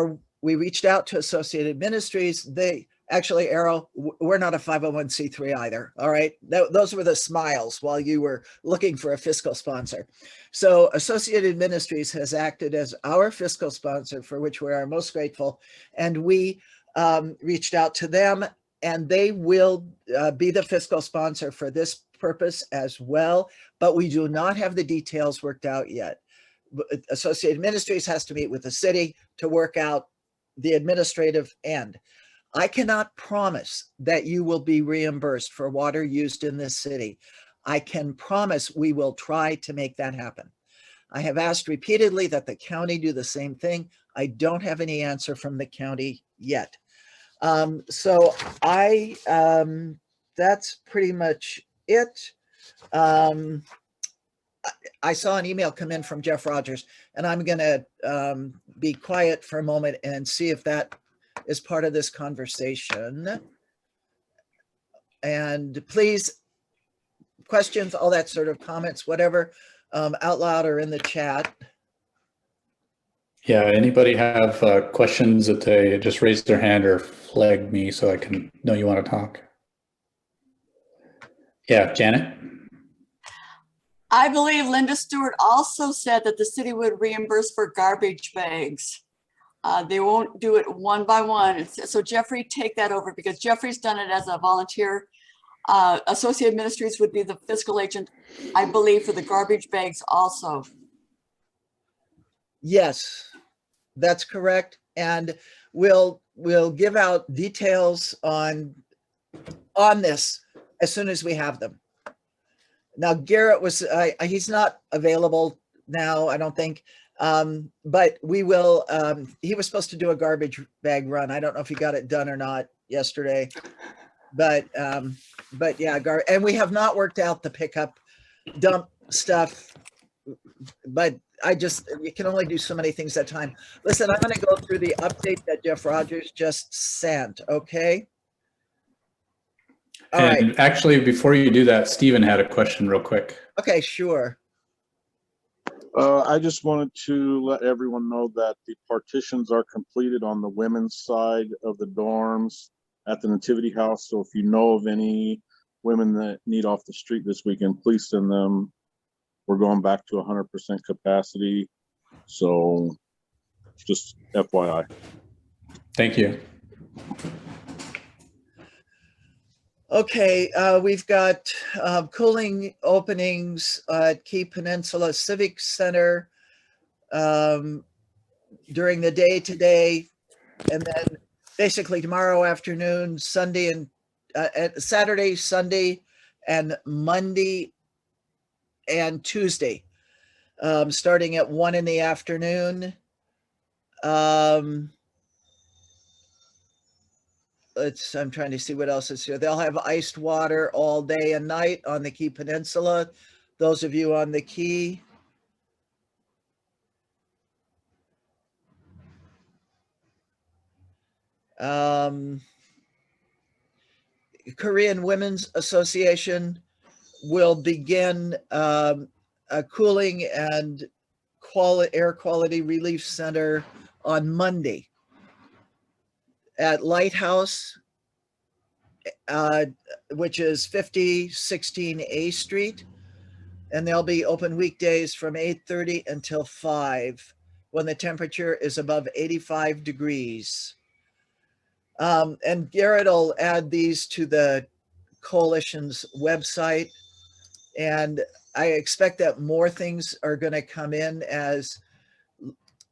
reached out to Associated Ministries. They actually, Arrow, we're not a 501c3 either. All right. Those were the smiles while you were looking for a fiscal sponsor. So Associated Ministries has acted as our fiscal sponsor, for which we are most grateful. And we reached out to them, and they will be the fiscal sponsor for this purpose as well. But we do not have the details worked out yet. Associated Ministries has to meet with the city to work out the administrative end. I cannot promise that you will be reimbursed for water used in this city. I can promise we will try to make that happen. I have asked repeatedly that the county do the same thing. I don't have any answer from the county yet. So that's pretty much it. I saw an email come in from Jeff Rogers, and I'm going to be quiet for a moment and see if that is part of this conversation. And please, questions, all that sort of comments, whatever, out loud or in the chat. Yeah, anybody have questions that they just raise their hand or flag me so I can know you want to talk? Yeah, Janet? I believe Linda Stewart also said that the city would reimburse for garbage bags. They won't do it one by one. So Jeffrey, take that over because Jeffrey's done it as a volunteer. Associated Ministries would be the fiscal agent, I believe, for the garbage bags also. Yes, that's correct. And we'll give out details on this as soon as we have them. Now, Garrett was, he's not available now, I don't think. But we will, he was supposed to do a garbage bag run. I don't know if he got it done or not yesterday, but yeah, and we have not worked out the pickup dump stuff, but you can only do so many things at a time. Listen, I'm going to go through the update that Jeff Rogers just sent. Okay. All right. And actually, before you do that, Stephen had a question real quick. Okay, sure. I just wanted to let everyone know that the partitions are completed on the women's side of the dorms at the Nativity House. So if you know of any women that need off the street this weekend, please send them. We're going back to 100% capacity. So just FYI. Thank you. Okay, we've got cooling openings at Key Peninsula Civic Center during the day today, and then basically tomorrow afternoon, Sunday and Saturday, Sunday, and Monday and Tuesday, starting at 1 in the afternoon. I'm trying to see what else is here. They'll have iced water all day and night on the Key Peninsula. Those of you on the Key. Korean Women's Association will begin a cooling and air quality relief center on Monday at Lighthouse, which is 5016 A Street. And they'll be open weekdays from 8:30 until 5 when the temperature is above 85 degrees. And Garrett will add these to the coalition's website. And I expect that more things are going to come in, as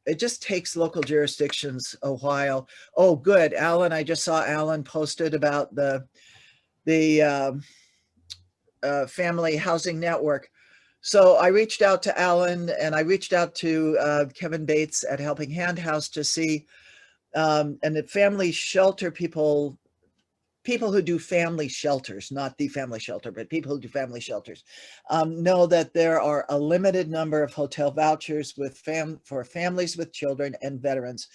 it just takes local jurisdictions a while. Oh, good. Alan, I just saw Alan posted about the Family Housing Network. So I reached out to Alan, and I reached out to Kevin Bates at Helping Hand House to see, and the family shelter people who do family shelters, not the family shelter, but people who do family shelters, know that there are a limited number of hotel vouchers for families with children and veterans.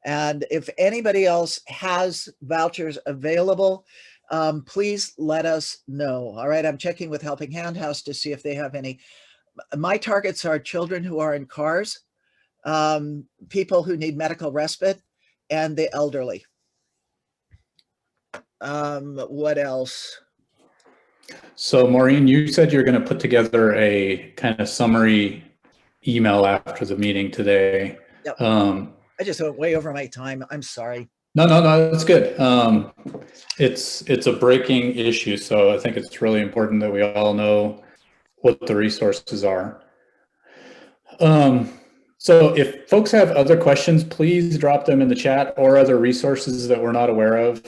And if anybody else has vouchers available, please let us know. All right, I'm checking with Helping Hand House to see if they have any. My targets are children who are in cars, people who need medical respite, and the elderly. What else? So Maureen, you said you're going to put together a kind of summary email after the meeting today. Yep. I just went way over my time. I'm sorry. No, that's good. It's a breaking issue, so I think it's really important that we all know what the resources are. So if folks have other questions, please drop them in the chat, or other resources that we're not aware of.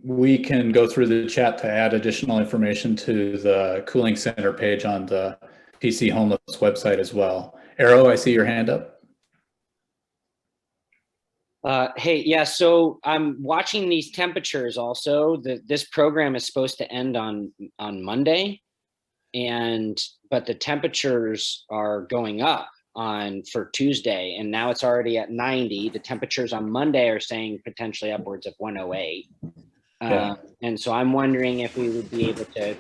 We can go through the chat to add additional information to the Cooling Center page on the PC Homeless website as well. Arrow, I see your hand up. Hey, yeah, so I'm watching these temperatures also. This program is supposed to end on Monday, but the temperatures are going up for Tuesday, and now it's already at 90. The temperatures on Monday are saying potentially upwards of 108. Yeah. And so I'm wondering if we would be able to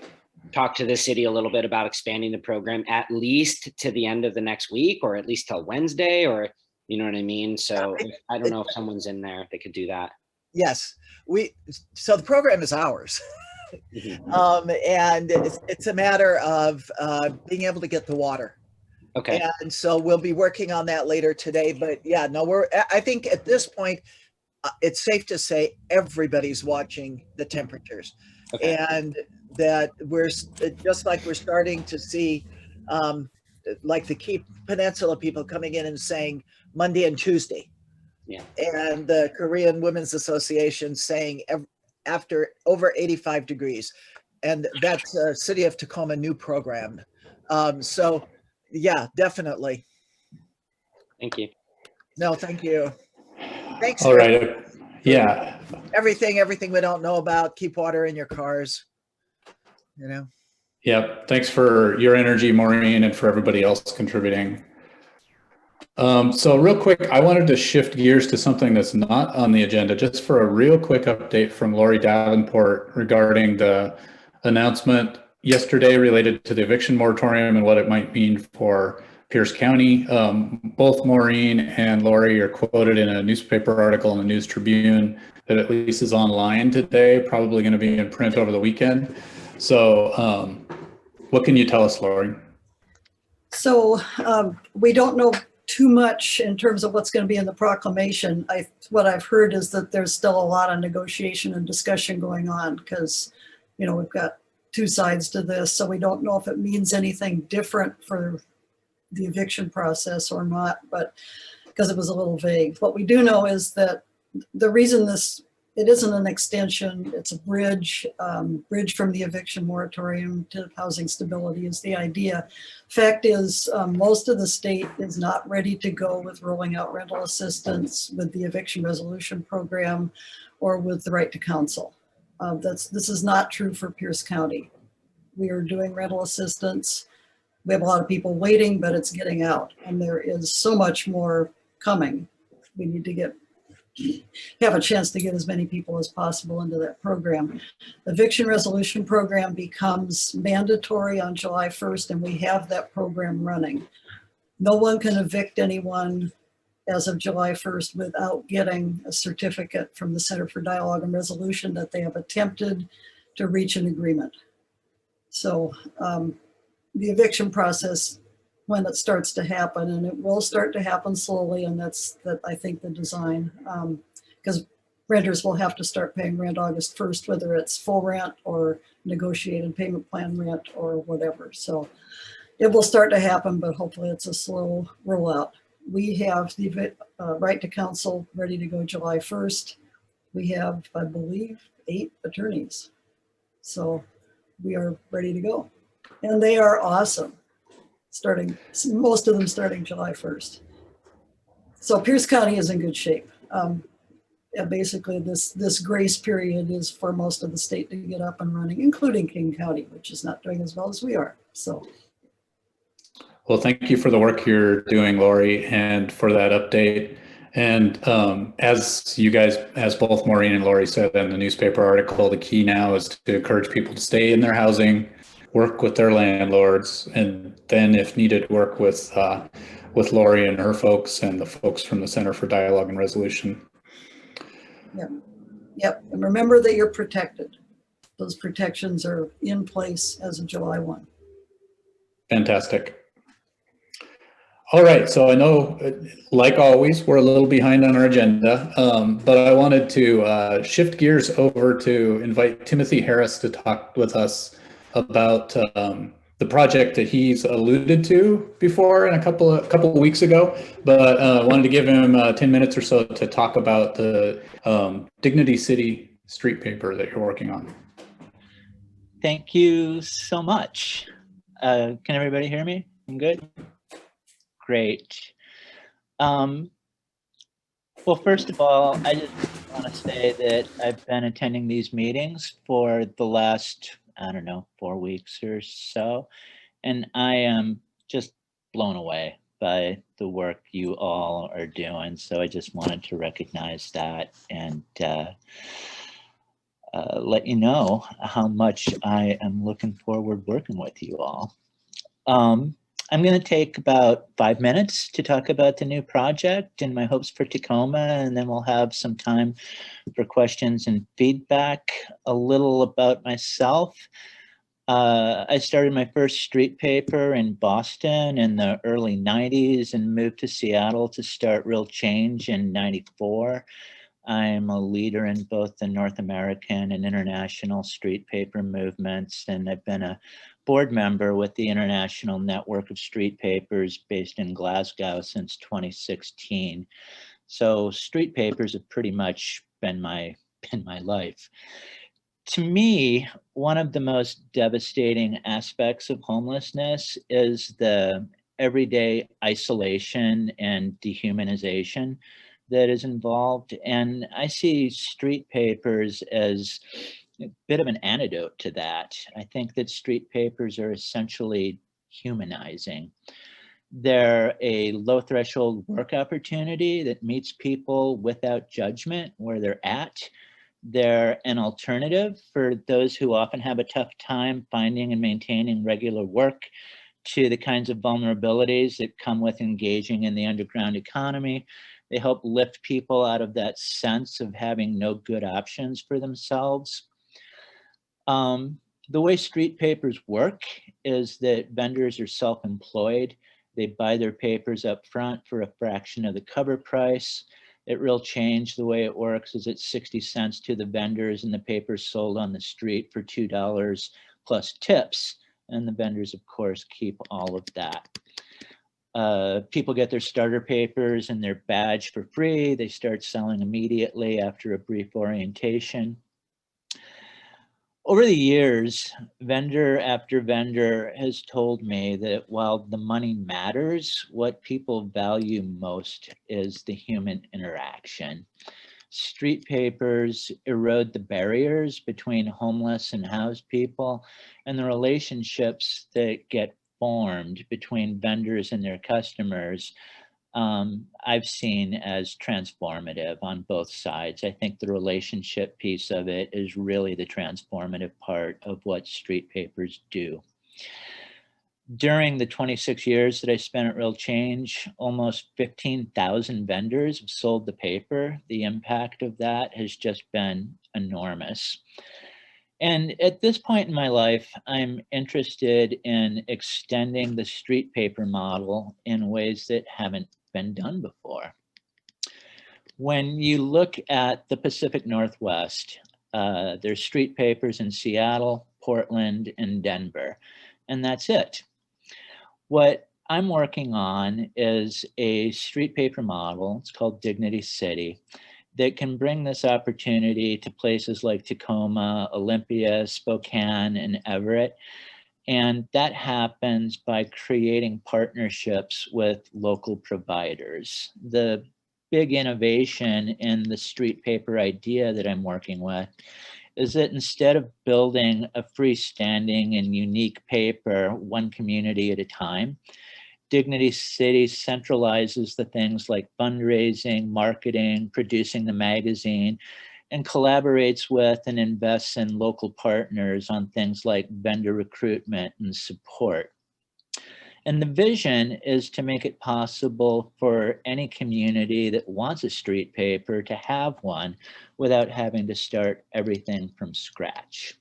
talk to the city a little bit about expanding the program at least to the end of the next week, or at least till Wednesday, or you know what I mean? So I don't know if someone's in there that could do that. Yes, so the program is ours. And it's a matter of being able to get the water. Okay. And so we'll be working on that later today. But yeah, no, I think at this point, it's safe to say everybody's watching the temperatures. Okay. And that we're just like we're starting to see like the Key Peninsula people coming in and saying Monday and Tuesday. Yeah. And the Korean Women's Association saying after over 85 degrees. And that's a City of Tacoma new program. So yeah, definitely. Thank you. No, thank you. Thanks. All for right. Yeah. everything we don't know about. Keep water in your cars, you know. Yep. Thanks for your energy, Maureen, and for everybody else contributing. So real quick, I wanted to shift gears to something that's not on the agenda, just for a real quick update from Lori Davenport regarding the announcement yesterday related to the eviction moratorium and what it might mean for Pierce County. Both Maureen and Lori are quoted in a newspaper article in the News Tribune that at least is online today, probably going to be in print over the weekend. So what can you tell us, Lori? So we don't know too much in terms of what's going to be in the proclamation. What I've heard is that there's still a lot of negotiation and discussion going on because, you know, we've got two sides to this. So we don't know if it means anything different for the eviction process or not, but because it was a little vague. What we do know is that the reason it isn't an extension, it's a bridge from the eviction moratorium to housing stability is the idea. Fact is, most of the state is not ready to go with rolling out rental assistance with the eviction resolution program or with the right to counsel. This is not true for Pierce County. We are doing rental assistance. We have a lot of people waiting, but it's getting out, and there is so much more coming. We need to have a chance to get as many people as possible into that program. The eviction resolution program becomes mandatory on July 1st, and we have that program running. No one can evict anyone as of July 1st without getting a certificate from the Center for Dialogue and Resolution that they have attempted to reach an agreement. So the eviction process, when it starts to happen, and it will start to happen slowly, and that's I think the design, because renters will have to start paying rent August 1st, whether it's full rent or negotiated payment plan rent or whatever. So it will start to happen, but hopefully it's a slow rollout. We have the right to counsel ready to go July 1st. We have, I believe, 8 attorneys. So we are ready to go. And they are awesome. Most of them starting July 1st. So Pierce County is in good shape. Basically, this grace period is for most of the state to get up and running, including King County, which is not doing as well as we are. So, well, thank you for the work you're doing, Lori, and for that update. And as both Maureen and Lori said in the newspaper article, the key now is to encourage people to stay in their housing, work with their landlords, and then if needed, work with Lori and her folks and the folks from the Center for Dialogue and Resolution. Yep. And remember that you're protected. Those protections are in place as of July 1. Fantastic. All right, so I know, like always, we're a little behind on our agenda, but I wanted to shift gears over to invite Timothy Harris to talk with us about the project that he's alluded to before a couple of weeks ago, but wanted to give him 10 minutes or so to talk about the Dignity City street paper that you're working on. Thank you so much. Can everybody hear me? I'm good? Great. Well, first of all, I just want to say that I've been attending these meetings for the last, I don't know, 4 weeks or so, and I am just blown away by the work you all are doing. So I just wanted to recognize that and let you know how much I am looking forward working with you all. I'm going to take about 5 minutes to talk about the new project and my hopes for Tacoma, and then we'll have some time for questions and feedback. A little about myself. I started my first street paper in Boston in the early 90s and moved to Seattle to start Real Change in 94. I'm a leader in both the North American and international street paper movements, and I've been a board member with the International Network of Street Papers based in Glasgow since 2016. So street papers have pretty much been my life. To me, one of the most devastating aspects of homelessness is the everyday isolation and dehumanization that is involved. And I see street papers as a bit of an antidote to that. I think that street papers are essentially humanizing. They're a low threshold work opportunity that meets people without judgment where they're at. They're an alternative for those who often have a tough time finding and maintaining regular work to the kinds of vulnerabilities that come with engaging in the underground economy. They help lift people out of that sense of having no good options for themselves. The way street papers work is that vendors are self-employed. They buy their papers up front for a fraction of the cover price. At Real Change, the way it works is it's 60 cents to the vendors and the papers sold on the street for $2 plus tips. And the vendors, of course, keep all of that. People get their starter papers and their badge for free. They start selling immediately after a brief orientation. Over the years, vendor after vendor has told me that while the money matters, what people value most is the human interaction. Street papers erode the barriers between homeless and housed people and the relationships that get formed between vendors and their customers. I've seen as transformative on both sides. I think the relationship piece of it is really the transformative part of what street papers do. During the 26 years that I spent at Real Change, almost 15,000 vendors have sold the paper. The impact of that has just been enormous. And at this point in my life, I'm interested in extending the street paper model in ways that haven't been done before. When you look at the Pacific Northwest, there's street papers in Seattle, Portland, and Denver, and that's it. What I'm working on is a street paper model, it's called Dignity City, that can bring this opportunity to places like Tacoma, Olympia, Spokane, and Everett. And that happens by creating partnerships with local providers. The big innovation in the street paper idea that I'm working with is that instead of building a freestanding and unique paper, one community at a time, Dignity City centralizes the things like fundraising, marketing, producing the magazine, and collaborates with and invests in local partners on things like vendor recruitment and support. And the vision is to make it possible for any community that wants a street paper to have one without having to start everything from scratch.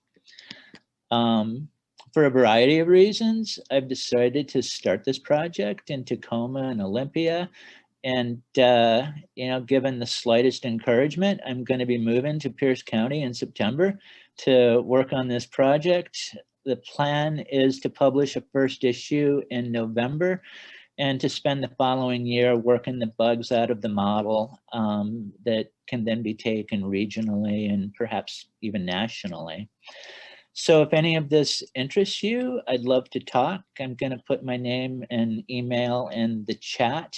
For a variety of reasons, I've decided to start this project in Tacoma and Olympia. And, given the slightest encouragement, I'm going to be moving to Pierce County in September to work on this project. The plan is to publish a first issue in November and to spend the following year working the bugs out of the model that can then be taken regionally and perhaps even nationally. So if any of this interests you, I'd love to talk. I'm going to put my name and email in the chat.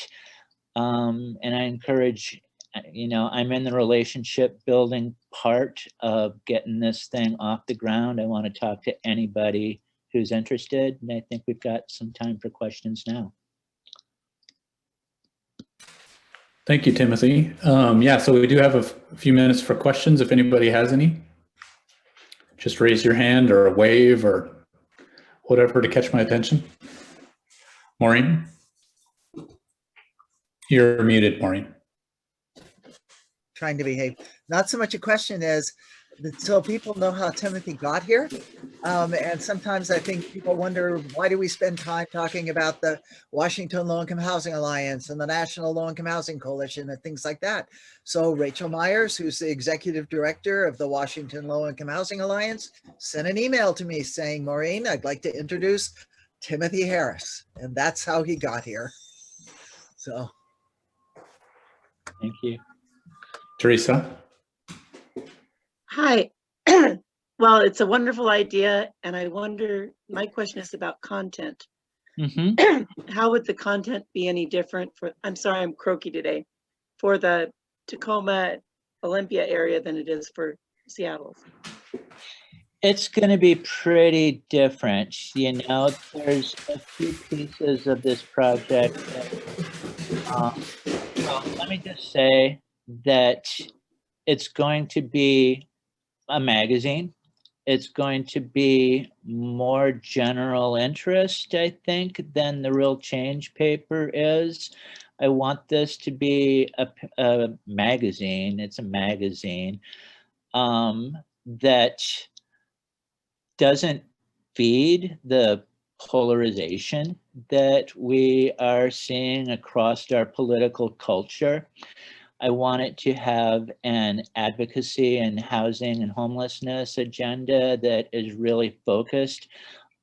And I encourage, I'm in the relationship building part of getting this thing off the ground. I want to talk to anybody who's interested. And I think we've got some time for questions now. Thank you, Timothy. So we do have a few minutes for questions if anybody has any. Just raise your hand or a wave or whatever to catch my attention. Maureen? You're muted, Maureen. Trying to behave. Not so much a question as so people know how Timothy got here. And sometimes I think people wonder, why do we spend time talking about the Washington Low-Income Housing Alliance and the National Low-Income Housing Coalition and things like that? So Rachel Myers, who's the executive director of the Washington Low-Income Housing Alliance, sent an email to me saying, Maureen, I'd like to introduce Timothy Harris. And that's how he got here. So. Thank you. Teresa? Hi. Well, it's a wonderful idea, and I wonder, my question is about content. How would the content be any different for, I'm sorry, I'm croaky today, for the Tacoma Olympia area than it is for Seattle? It's going to be pretty different. You know, there's a few pieces of this project that, well, let me just say that it's going to be a magazine. It's going to be more general interest, I think, than the Real Change paper is. I want this to be a magazine. It's a magazine that doesn't feed the polarization that we are seeing across our political culture. I want it to have an advocacy and housing and homelessness agenda that is really focused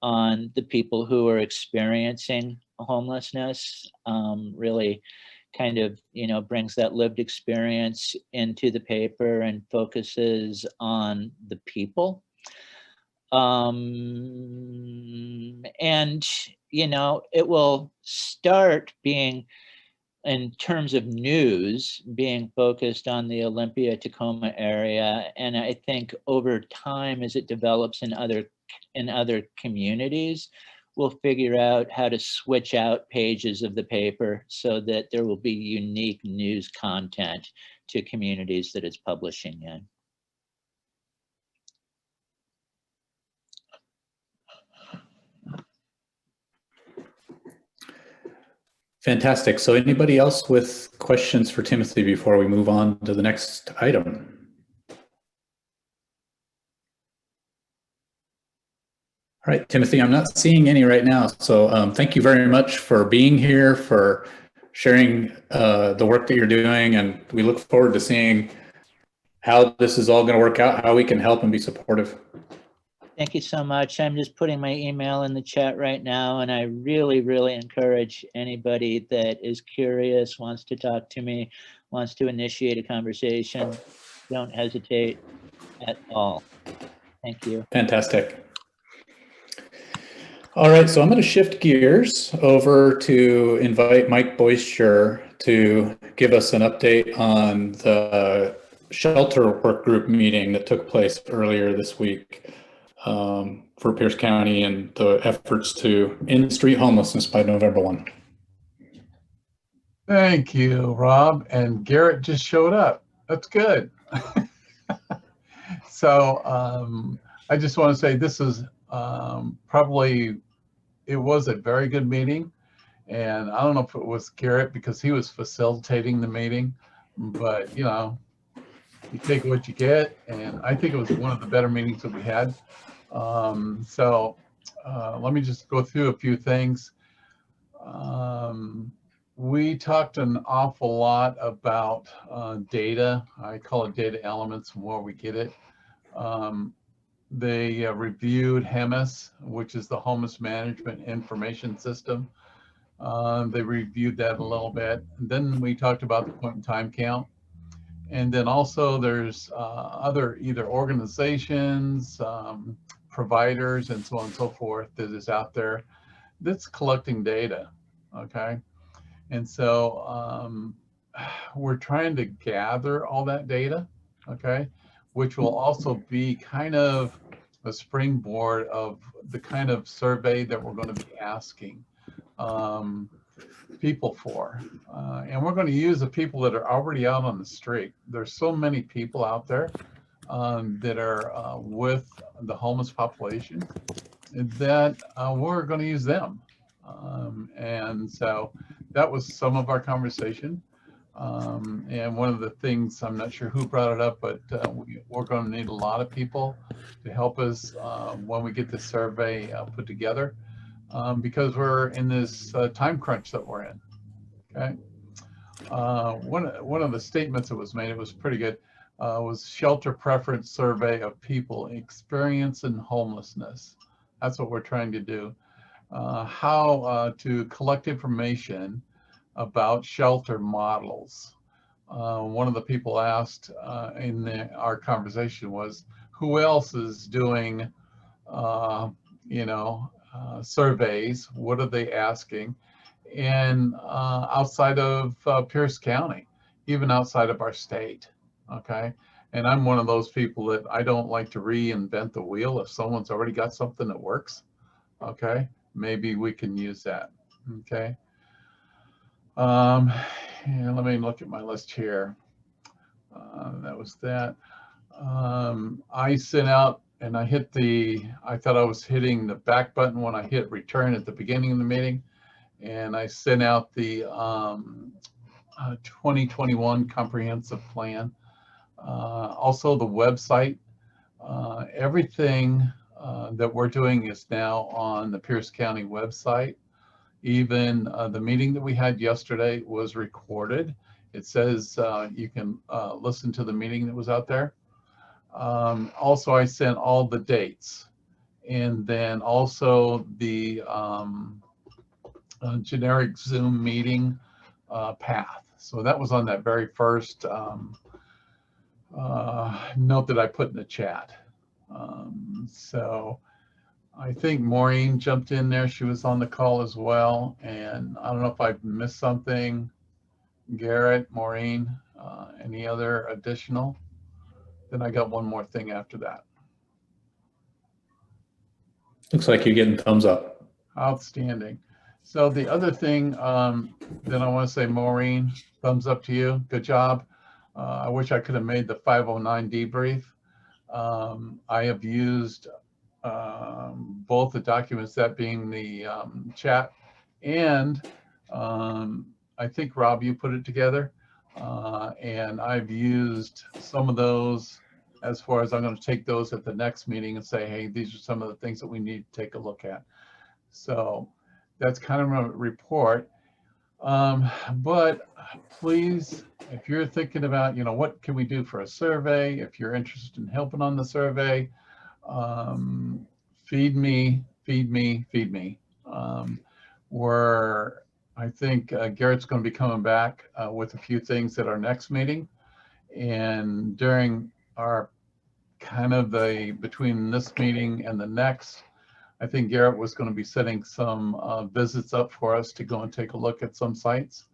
on the people who are experiencing homelessness, really kind of, you know, brings that lived experience into the paper and focuses on the people. And, you know, it will start being, in terms of news, being focused on the Olympia, Tacoma area. And I think over time, as it develops in other communities, we'll figure out how to switch out pages of the paper so that there will be unique news content to communities that it's publishing in. Fantastic. So anybody else with questions for Timothy before we move on to the next item? All right, Timothy, I'm not seeing any right now. So thank you very much for being here, for sharing the work that you're doing. And we look forward to seeing how this is all going to work out, how we can help and be supportive. Thank you so much. I'm just putting my email in the chat right now, and I really, really encourage anybody that is curious, wants to talk to me, wants to initiate a conversation, don't hesitate at all. Thank you. Fantastic. All right, so I'm going to shift gears over to invite Mike Boyster to give us an update on the shelter work group meeting that took place earlier this week for Pierce County and the efforts to end street homelessness by November 1. Thank you, Rob. And Garrett just showed up. That's good. So I just want to say this is probably, it was a very good meeting. And I don't know if it was Garrett because he was facilitating the meeting, but you know, you take what you get. And I think it was one of the better meetings that we had. Let me just go through a few things. We talked an awful lot about data. I call it data elements and where we get it. They reviewed HEMIS, which is the Homeless Management Information System. They reviewed that a little bit. And then we talked about the point in time count. And then also there's other either organizations, providers, and so on and so forth that is out there that's collecting data, okay? And so we're trying to gather all that data, okay? Which will also be kind of a springboard of the kind of survey that we're going to be asking people for. And we're going to use the people that are already out on the street. There's so many people out there that are with the homeless population that we're going to use them. And so that was some of our conversation. And one of the things, I'm not sure who brought it up, but we're going to need a lot of people to help us when we get the survey put together, because we're in this time crunch that we're in. Okay. One of the statements that was made, it was pretty good, was shelter preference survey of people experiencing homelessness. That's what we're trying to do. How to collect information about shelter models. one of the people asked our conversation was, who else is doing, surveys? What are they asking? And outside of Pierce County, even outside of our state, okay? And I'm one of those people that I don't like to reinvent the wheel. If someone's already got something that works, okay, maybe we can use that, okay? And let me look at my list here. That was that. I sent out and I thought I was hitting the back button when I hit return at the beginning of the meeting. And I sent out the 2021 comprehensive plan. Also the website. Everything that we're doing is now on the Pierce County website. Even the meeting that we had yesterday was recorded. It says you can listen to the meeting that was out there. Also, I sent all the dates, and then also the generic Zoom meeting path. So that was on that very first note that I put in the chat. So I think Maureen jumped in there. She was on the call as well. And I don't know if I've missed something. Garrett, Maureen, any other additional? Then I got one more thing after that. Looks like you're getting thumbs up. Outstanding. So the other thing that I want to say, Maureen, thumbs up to you. Good job. I wish I could have made the 509 debrief. I have used both the documents, that being the chat, and I think, Rob, you put it together. And I've used some of those as far as I'm going to take those at the next meeting and say, hey, these are some of the things that we need to take a look at. So that's kind of a report. But please, if you're thinking about, what can we do for a survey? If you're interested in helping on the survey, feed me. Where I think Garrett's going to be coming back with a few things at our next meeting. And during our between this meeting and the next, I think Garrett was going to be setting some visits up for us to go and take a look at some sites,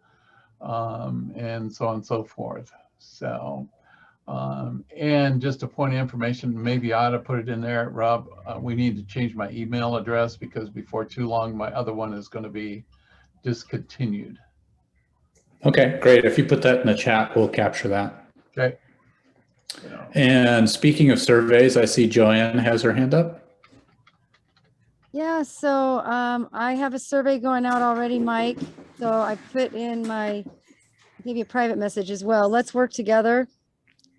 and so on and so forth. So, and just a point of information, maybe I ought to put it in there, Rob, we need to change my email address because before too long, my other one is going to be discontinued. Okay, great. If you put that in the chat, we'll capture that. Okay. And speaking of surveys, I see Joanne has her hand up. Yeah, so I have a survey going out already, Mike. So I put in I gave you a private message as well. Let's work together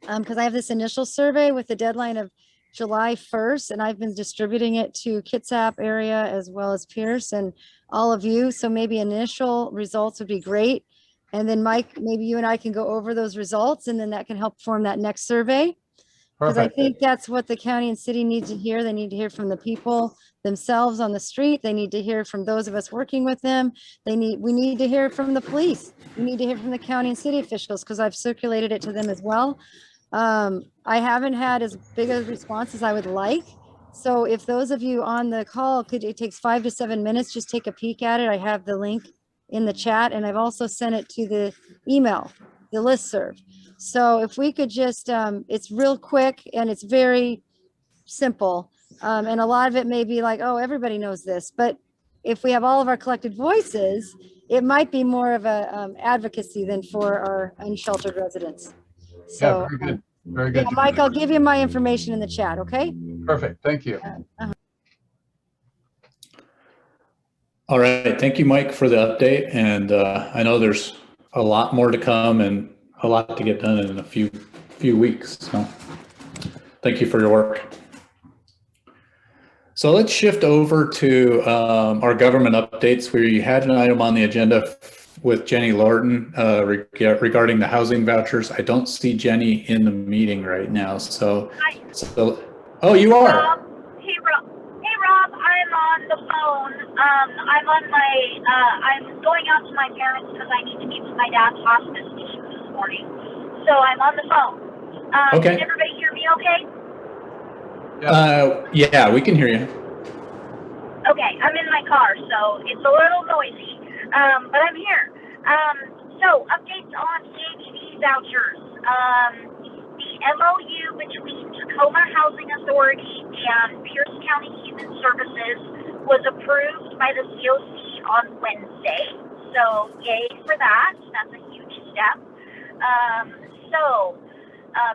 because I have this initial survey with the deadline of July 1st, and I've been distributing it to Kitsap area as well as Pierce and all of you. So maybe initial results would be great. And then Mike, maybe you and I can go over those results, and then that can help form that next survey. Because I think that's what the county and city need to hear. They need to hear from the people themselves on the street. They need to hear from those of us working with them. We need to hear from the police. We need to hear from the county and city officials because I've circulated it to them as well. I haven't had as big a response as I would like. So if those of you on the call it takes 5 to 7 minutes, just take a peek at it. I have the link in the chat, and I've also sent it to the email, the listserv. So if we could just, it's real quick and it's very simple. And a lot of it may be like, oh, everybody knows this, but if we have all of our collected voices, it might be more of a advocacy than for our unsheltered residents. So, yeah, very good. Very good. Yeah, Mike, I'll give you my information in the chat. Okay. Perfect. Thank you. All right. Thank you, Mike, for the update. And I know there's a lot more to come and a lot to get done in a few weeks. So thank you for your work. So let's shift over to our government updates. We had an item on the agenda with Jenny Lorton regarding the housing vouchers. I don't see Jenny in the meeting right now. Oh, you are. Hey Rob, I'm on the phone. I'm going out to my parents because I need to meet with my dad's hospice team. morning. So I'm on the phone. Okay. Can everybody hear me okay? Yeah, we can hear you. Okay, I'm in my car, so it's a little noisy, but I'm here. So updates on CHV vouchers. The MOU between Tacoma Housing Authority and Pierce County Human Services was approved by the COC on Wednesday. So yay for that. That's a huge step.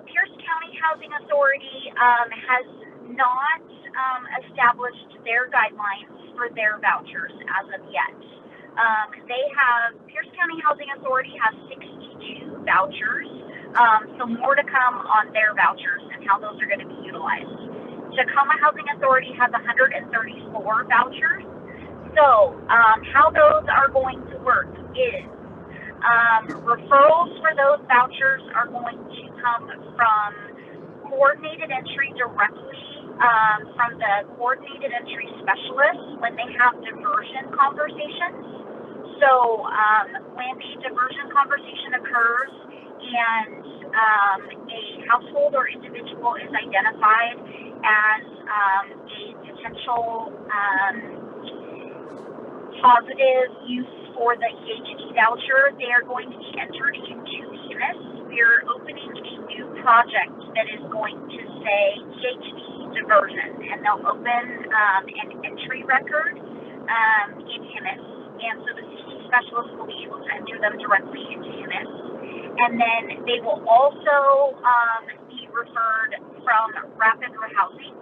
Pierce County Housing Authority has not established their guidelines for their vouchers as of yet. Pierce County Housing Authority has 62 vouchers, so more to come on their vouchers and how those are going to be utilized. Tacoma Housing Authority has 134 vouchers. So how those are going to work is referrals for those vouchers are going to come from coordinated entry directly from the coordinated entry specialists when they have diversion conversations. So when a diversion conversation occurs and a household or individual is identified as a potential positive use for the EHD voucher, they are going to be entered into HIMIS. We're opening a new project that is going to say EHD diversion, and they'll open an entry record in HIMIS. And so the CE specialist will be able to enter them directly into HIMIS. And then they will also be referred from rapid rehousing.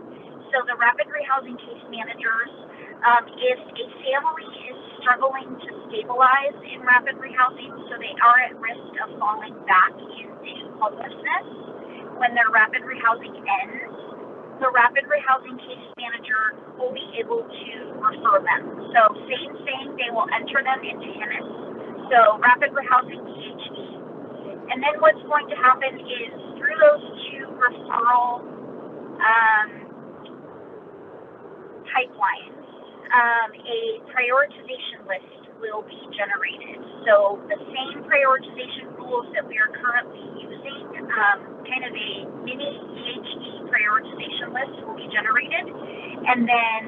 So the rapid rehousing case managers, if a family is struggling to stabilize in rapid rehousing, so they are at risk of falling back into homelessness, when their rapid rehousing ends, the rapid rehousing case manager will be able to refer them. So same thing, they will enter them into HIMIS. So rapid rehousing EHD. And then what's going to happen is through those two referral pipelines, a prioritization list will be generated. So the same prioritization rules that we are currently using, kind of a mini EHD prioritization list will be generated. And then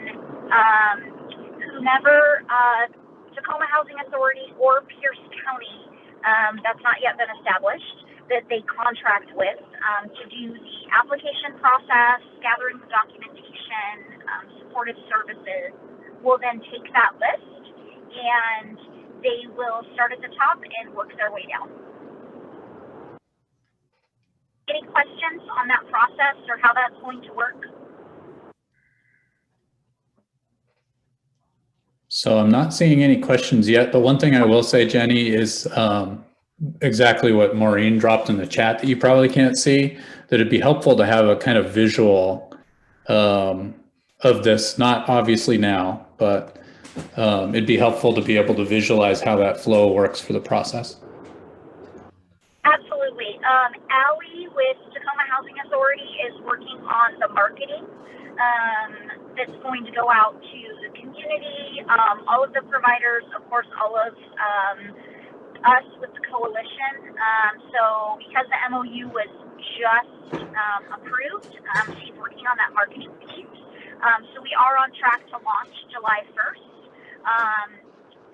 whomever Tacoma Housing Authority or Pierce County, that's not yet been established, that they contract with to do the application process, gathering the documentation, supportive services, will then take that list and they will start at the top and work their way down. Any questions on that process or how that's going to work? So I'm not seeing any questions yet, but one thing I will say, Jenny, is exactly what Maureen dropped in the chat that you probably can't see, that it'd be helpful to have a kind of visual of this, not obviously now, but it'd be helpful to be able to visualize how that flow works for the process. Absolutely. Allie with Tacoma Housing Authority is working on the marketing that's going to go out to the community, all of the providers, of course, all of us with the coalition. So because the MOU was just approved, she's working on that marketing piece. So we are on track to launch July 1st.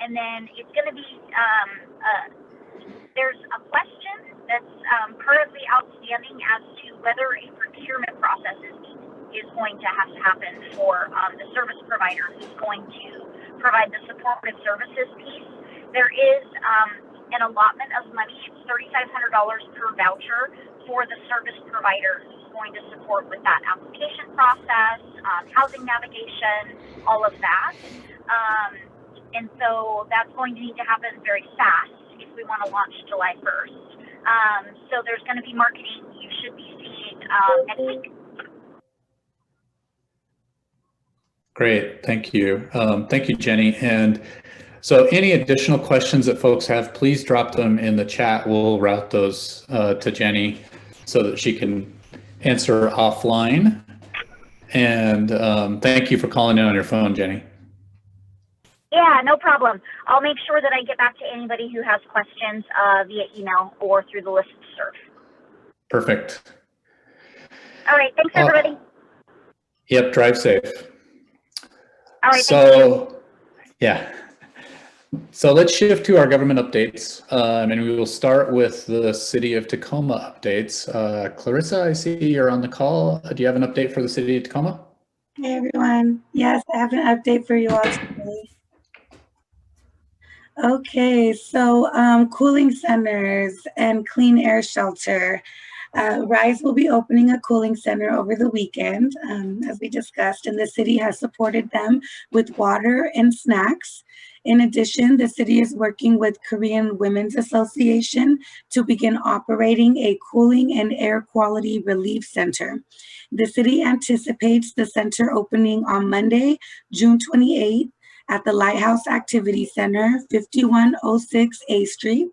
And then it's going to be, there's a question that's currently outstanding as to whether a procurement process is going to have to happen for the service provider who's going to provide the supportive services piece. There is an allotment of money, it's $3,500 per voucher for the service provider who's going to support with that application process, housing navigation, all of that. And so that's going to need to happen very fast if we want to launch July 1st. So there's going to be marketing you should be seeing next week. Great, thank you. Thank you, Jenny. And so any additional questions that folks have, please drop them in the chat. We'll route those to Jenny so that she can answer offline. And thank you for calling in on your phone, Jenny. Yeah, no problem. I'll make sure that I get back to anybody who has questions via email or through the listserv. Perfect. All right, thanks everybody. Yep, drive safe. All right, thank you. Yeah. So let's shift to our government updates, and we will start with the City of Tacoma updates. Clarissa, I see you're on the call. Do you have an update for the City of Tacoma? Hey everyone. Yes, I have an update for you all today. Okay, so cooling centers and clean air shelter. RISE will be opening a cooling center over the weekend, as we discussed, and the city has supported them with water and snacks. In addition, the city is working with Korean Women's Association to begin operating a cooling and air quality relief center. The city anticipates the center opening on Monday, June 28th at the Lighthouse Activity Center, 5106 A Street.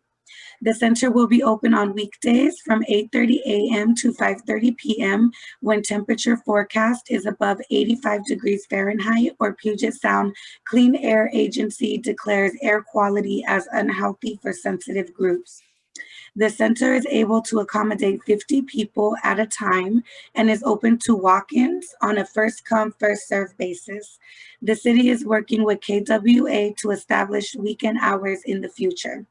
The center will be open on weekdays from 8:30 a.m. to 5:30 p.m. when temperature forecast is above 85 degrees Fahrenheit or Puget Sound Clean Air Agency declares air quality as unhealthy for sensitive groups. The center is able to accommodate 50 people at a time and is open to walk-ins on a first-come, first-served basis. The city is working with KWA to establish weekend hours in the future.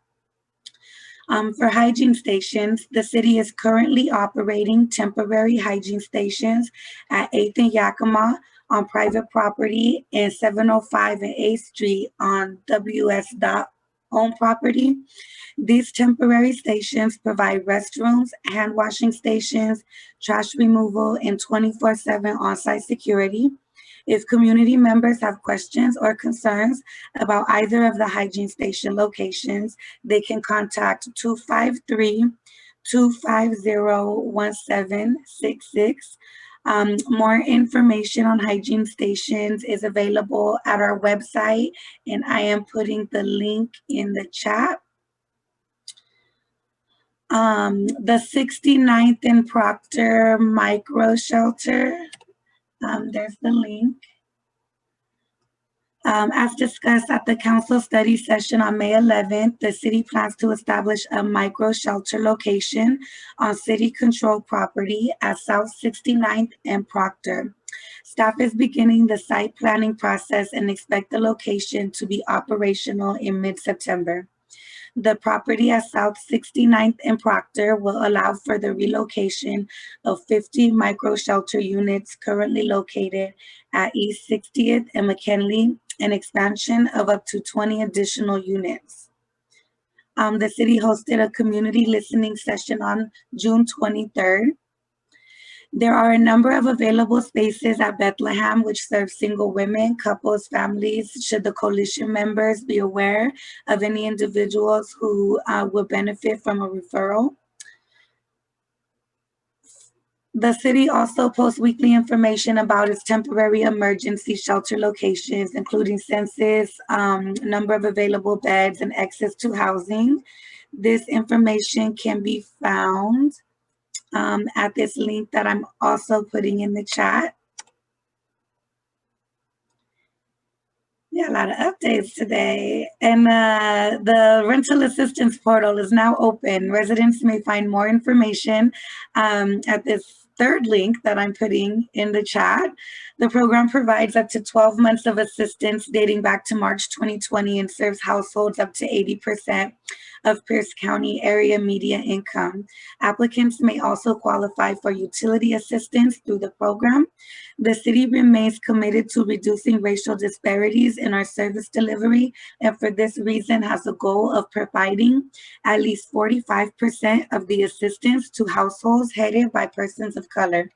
For hygiene stations, the city is currently operating temporary hygiene stations at 8th and Yakima on private property and 705 and 8th Street on WS. Own property. These temporary stations provide restrooms, hand washing stations, trash removal, and 24/7 on-site security. If community members have questions or concerns about either of the hygiene station locations, they can contact 253-250-1766. More information on hygiene stations is available at our website, and I am putting the link in the chat. The 69th and Proctor Micro Shelter, there's the link. As discussed at the council study session on May 11th, the city plans to establish a micro shelter location on city-controlled property at South 69th and Proctor. Staff is beginning the site planning process and expect the location to be operational in mid-September. The property at South 69th and Proctor will allow for the relocation of 50 micro shelter units currently located at East 60th and McKinley, an expansion of up to 20 additional units. The city hosted a community listening session on June 23rd. There are a number of available spaces at Bethlehem, which serve single women, couples, families, should the coalition members be aware of any individuals who would benefit from a referral. The city also posts weekly information about its temporary emergency shelter locations, including census, number of available beds, and access to housing. This information can be found at this link that I'm also putting in the chat. Yeah, a lot of updates today. And the rental assistance portal is now open. Residents may find more information at this third link that I'm putting in the chat. The program provides up to 12 months of assistance dating back to March 2020 and serves households up to 80% of Pierce County area median income. Applicants may also qualify for utility assistance through the program. The city remains committed to reducing racial disparities in our service delivery, and for this reason has a goal of providing at least 45% of the assistance to households headed by persons of color.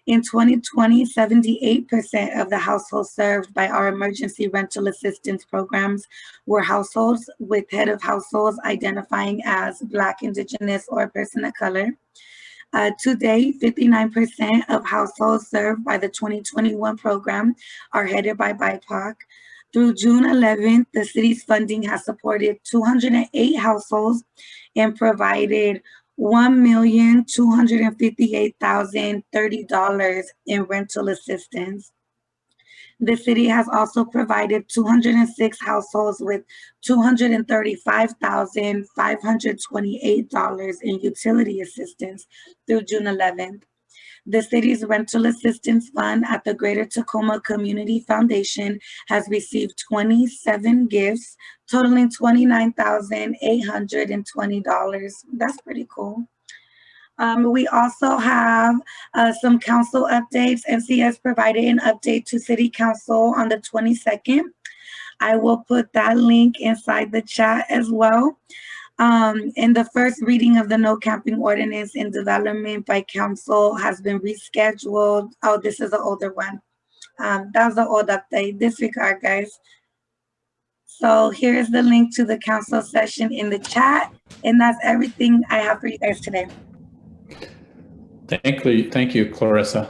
In 2020, 78% of the households served by our emergency rental assistance programs were households with head of households identifying as Black, Indigenous, or person of color. Today, 59% of households served by the 2021 program are headed by BIPOC. Through June 11th, the city's funding has supported 208 households and provided $1,258,030 in rental assistance. The city has also provided 206 households with $235,528 in utility assistance through June 11th. The city's rental assistance fund at the Greater Tacoma Community Foundation has received 27 gifts totaling $29,820. That's pretty cool. We also have some council updates. NCS provided an update to City Council on the 22nd. I will put that link inside the chat as well. And the first reading of the no camping ordinance in development by council has been rescheduled. Oh, this is an older one. That was an old update. Disregard, guys. So here's the link to the council session in the chat. And that's everything I have for you guys today. Thank you, Clarissa.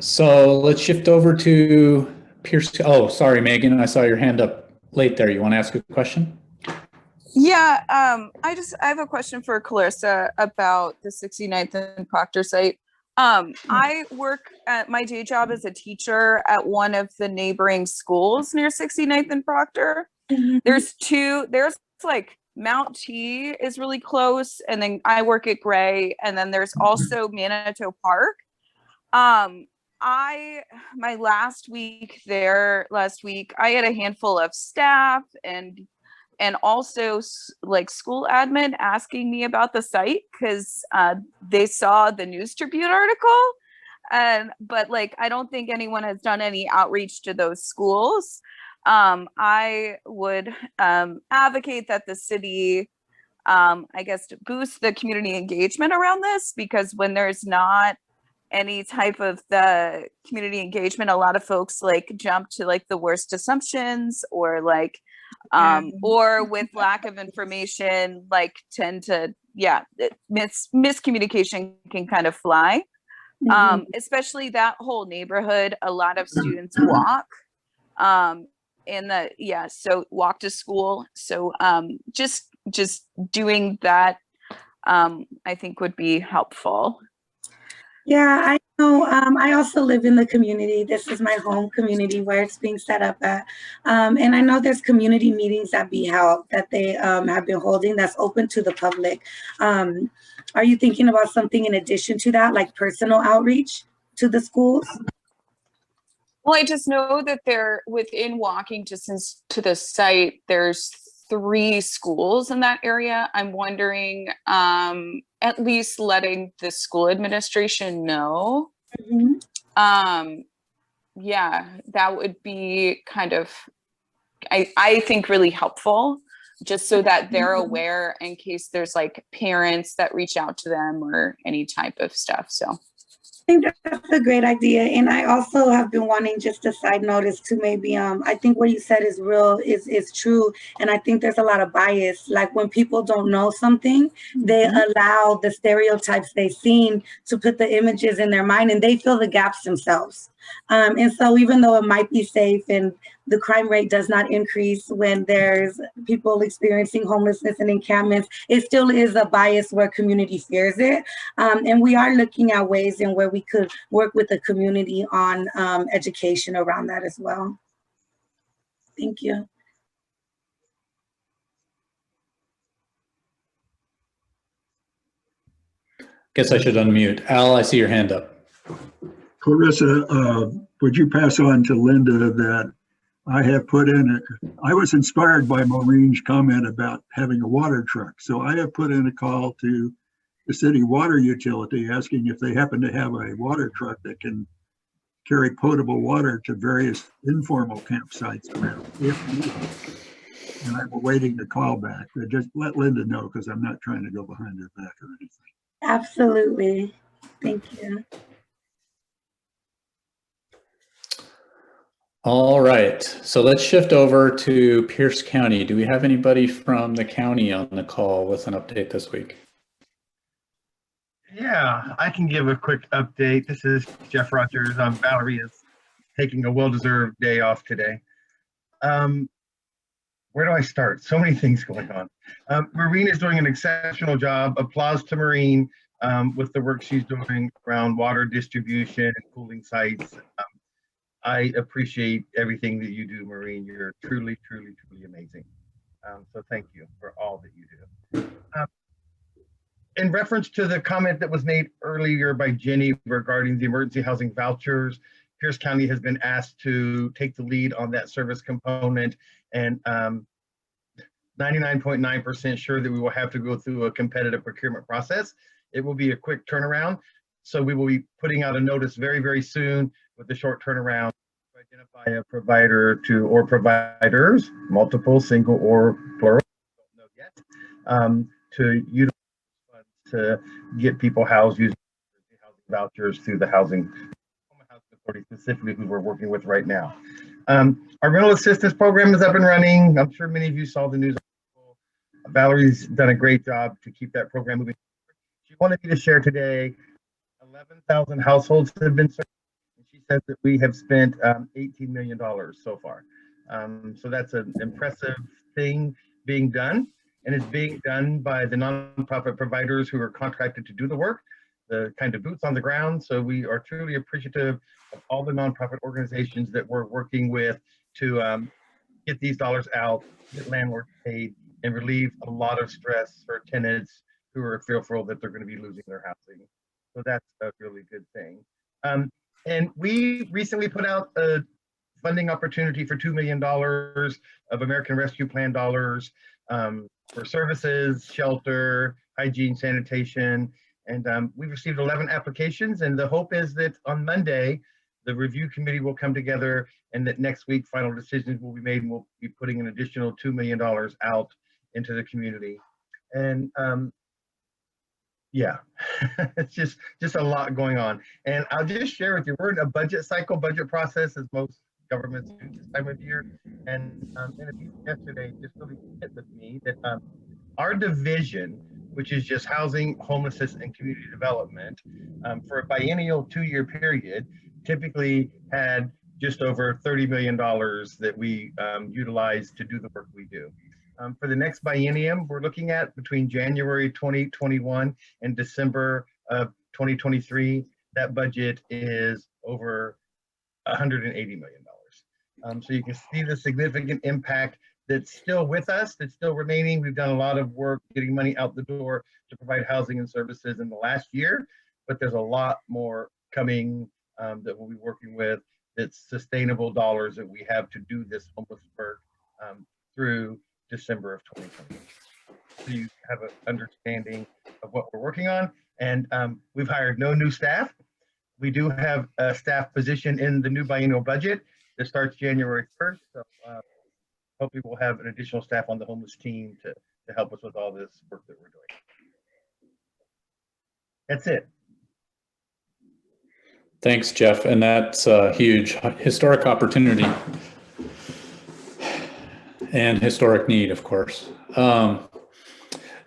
So let's shift over to Pierce. Oh, sorry, Megan, I saw your hand up late there. You want to ask a question? Yeah, I have a question for Clarissa about the 69th and Proctor site. I work at my day job as a teacher at one of the neighboring schools near 69th and Proctor. There's like Mount T is really close, and then I work at Gray, and then there's also Manitou Park. My last week, I had a handful of staff and also like school admin asking me about the site because they saw the News Tribune article, but like I don't think anyone has done any outreach to those schools. I would advocate that the city, I guess, boost the community engagement around this, because when there's not any type of the community engagement, a lot of folks like jump to like the worst assumptions, or like or with lack of information, like tend to, miscommunication can kind of fly. Especially that whole neighborhood, a lot of students walk so walk to school. So just doing that I think would be helpful. Yeah, I know. I also live in the community. This is my home community where it's being set up at. And I know there's community meetings that be held that they have been holding that's open to the public. Are you thinking about something in addition to that, like personal outreach to the schools? Well, I just know that they're within walking distance to the site. There's 3 schools in that area. I'm wondering, at least letting the school administration know. That would be kind of, I think, really helpful, just so that they're aware in case there's like parents that reach out to them or any type of stuff. So I think that's a great idea. And I also have been wanting, just a side notice to maybe, I think what you said is real, is true. And I think there's a lot of bias. Like when people don't know something, they allow the stereotypes they've seen to put the images in their mind, and they fill the gaps themselves. And so even though it might be safe and the crime rate does not increase when there's people experiencing homelessness and encampments, it still is a bias where community fears it. And we are looking at ways in where we could work with the community on education around that as well. Thank you. Guess I should unmute. Al, I see your hand up. Clarissa, would you pass on to Linda that I have put in, I was inspired by Maureen's comment about having a water truck. So I have put in a call to the city water utility asking if they happen to have a water truck that can carry potable water to various informal campsites around. And I'm awaiting the call back. But just let Linda know, because I'm not trying to go behind her back or anything. Absolutely. Thank you. All right, so let's shift over to Pierce County. Do we have anybody from the county on the call with an update this week? Yeah, I can give a quick update. This is Jeff Rogers. Valerie is taking a well-deserved day off today. Where do I start? So many things going on. Maureen is doing an exceptional job. Applause to Maureen. with the work she's doing around water distribution and cooling sites. I appreciate everything that you do, Maureen. You're truly, truly, truly amazing. So thank you for all that you do. In reference to the comment that was made earlier by Jenny regarding the emergency housing vouchers, Pierce County has been asked to take the lead on that service component, and 99.9% sure that we will have to go through a competitive procurement process. It will be a quick turnaround. So we will be putting out a notice very, very soon with a short turnaround to identify a provider to, or providers, multiple, single, or plural, don't know yet, to utilize funds to get people housed using housing vouchers through the housing authority, specifically who we're working with right now. Our rental assistance program is up and running. I'm sure many of you saw the news. Valerie's done a great job to keep that program moving. She wanted me to share today 11,000 households have been served. And she says that we have spent $18 million so far. So that's an impressive thing being done. And it's being done by the nonprofit providers who are contracted to do the work, the kind of boots on the ground. So we are truly appreciative of all the nonprofit organizations that we're working with to get these dollars out, get landlords paid, and relieve a lot of stress for tenants who are fearful that they're going to be losing their housing. So that's a really good thing. And we recently put out a funding opportunity for $2 million of American Rescue Plan dollars for services, shelter, hygiene, sanitation. And we've received 11 applications. And the hope is that on Monday, the review committee will come together and that next week final decisions will be made, and we'll be putting an additional $2 million out into the community. And yeah, it's just a lot going on. And I'll just share with you, we're in a budget cycle, budget process, as most governments do this time of year. And in a meeting yesterday, just really hit with me that our division, which is just housing, homelessness, and community development, for a biennial 2-year period, typically had just over $30 million that we utilize to do the work we do. For the next biennium, we're looking at between January 2021 and December of 2023, that budget is over $180 million. So you can see the significant impact that's still with us, that's still remaining. We've done a lot of work getting money out the door to provide housing and services in the last year, but there's a lot more coming that we'll be working with. That's sustainable dollars that we have to do this homeless work through December of 2020. So you have an understanding of what we're working on. And we've hired no new staff. We do have a staff position in the new biennial budget that starts January 1st. So hopefully we'll have an additional staff on the homeless team to help us with all this work that we're doing. That's it. Thanks, Jeff. And that's a huge historic opportunity and historic need, of course. So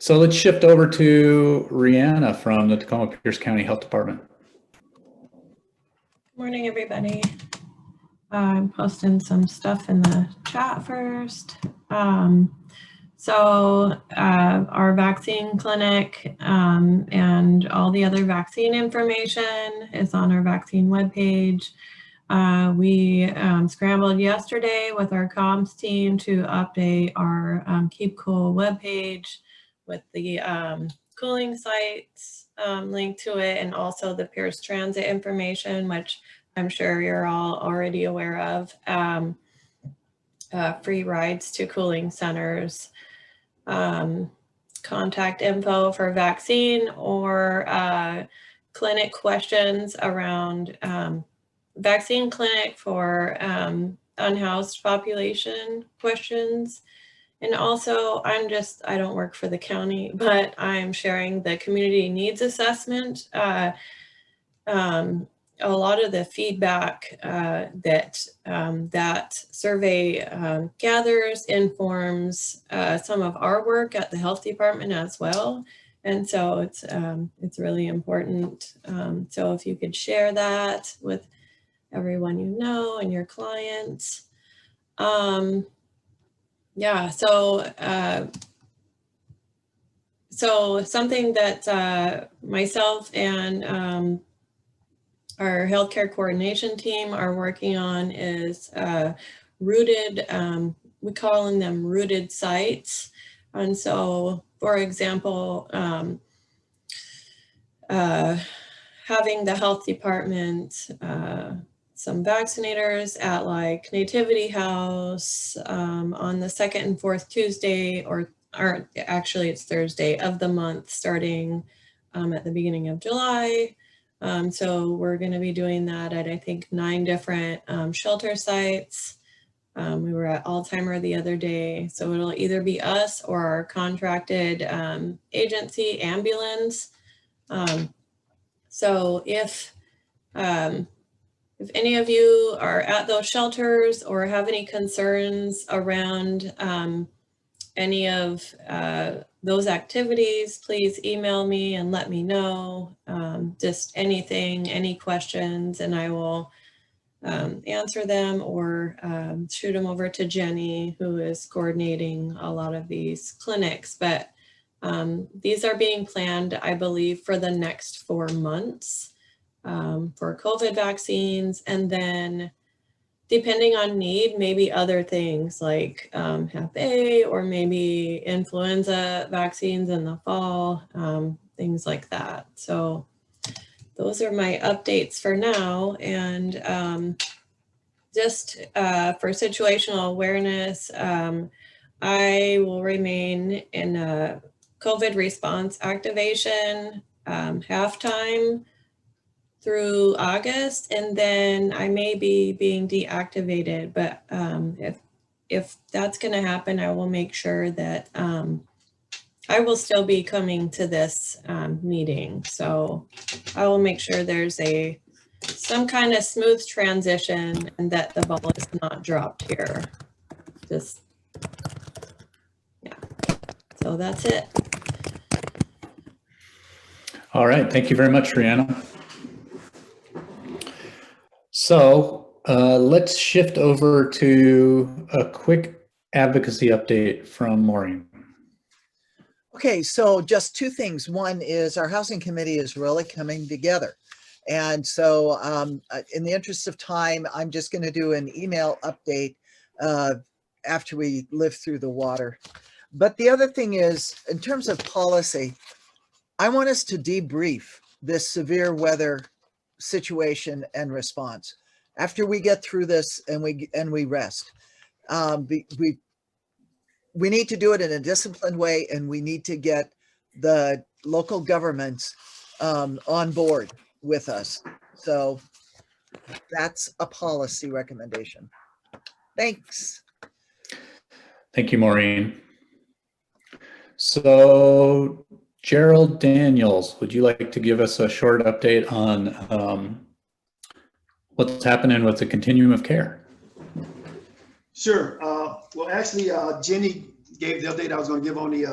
let's shift over to Rihanna from the Tacoma Pierce County Health Department. Morning, everybody. I'm posting some stuff in the chat first. Our vaccine clinic and all the other vaccine information is on our vaccine webpage. We scrambled yesterday with our comms team to update our Keep Cool webpage with the cooling sites link to it, and also the Pierce Transit information, which I'm sure you're all already aware of. Free rides to cooling centers, contact info for vaccine or clinic questions around vaccine clinic for unhoused population questions. And also I don't work for the county, but I'm sharing the community needs assessment. A lot of the feedback that survey gathers informs some of our work at the health department as well. And so it's really important. So if you could share that with everyone you know and your clients. So So something that myself and our healthcare coordination team are working on is rooted, we calling them rooted sites. And so, for example, having the health department, some vaccinators at like Nativity House on the second and fourth Tuesday, or actually it's Thursday of the month, starting at the beginning of July. So we're going to be doing that at, I think, 9 different shelter sites. We were at Alzheimer the other day, so it'll either be us or our contracted agency ambulance. So if any of you are at those shelters or have any concerns around any of those activities, please email me and let me know. Just anything, any questions, and I will answer them or shoot them over to Jenny, who is coordinating a lot of these clinics. But these are being planned, I believe, for the next 4 months for COVID vaccines, and then depending on need, maybe other things like Hep A or maybe influenza vaccines in the fall, things like that. So those are my updates for now. And just for situational awareness, I will remain in a COVID response activation halftime through August, and then I may be being deactivated, but if that's going to happen, I will make sure that I will still be coming to this meeting. So I will make sure there's some kind of smooth transition and that the ball is not dropped here. Just, yeah. So that's it. All right, thank you very much, Rihanna. So let's shift over to a quick advocacy update from Maureen. Okay, so just 2 things. One is our housing committee is really coming together. And so in the interest of time, I'm just going to do an email update after we live through the water. But the other thing is, in terms of policy, I want us to debrief this severe weather situation and response after we get through this and we rest. We need to do it in a disciplined way, and we need to get the local governments on board with us. So that's a policy recommendation. Thanks. Thank you, Maureen. So Gerald Daniels, would you like to give us a short update on what's happening with the continuum of care? Sure. Well, actually, Jenny gave the update I was going to give on the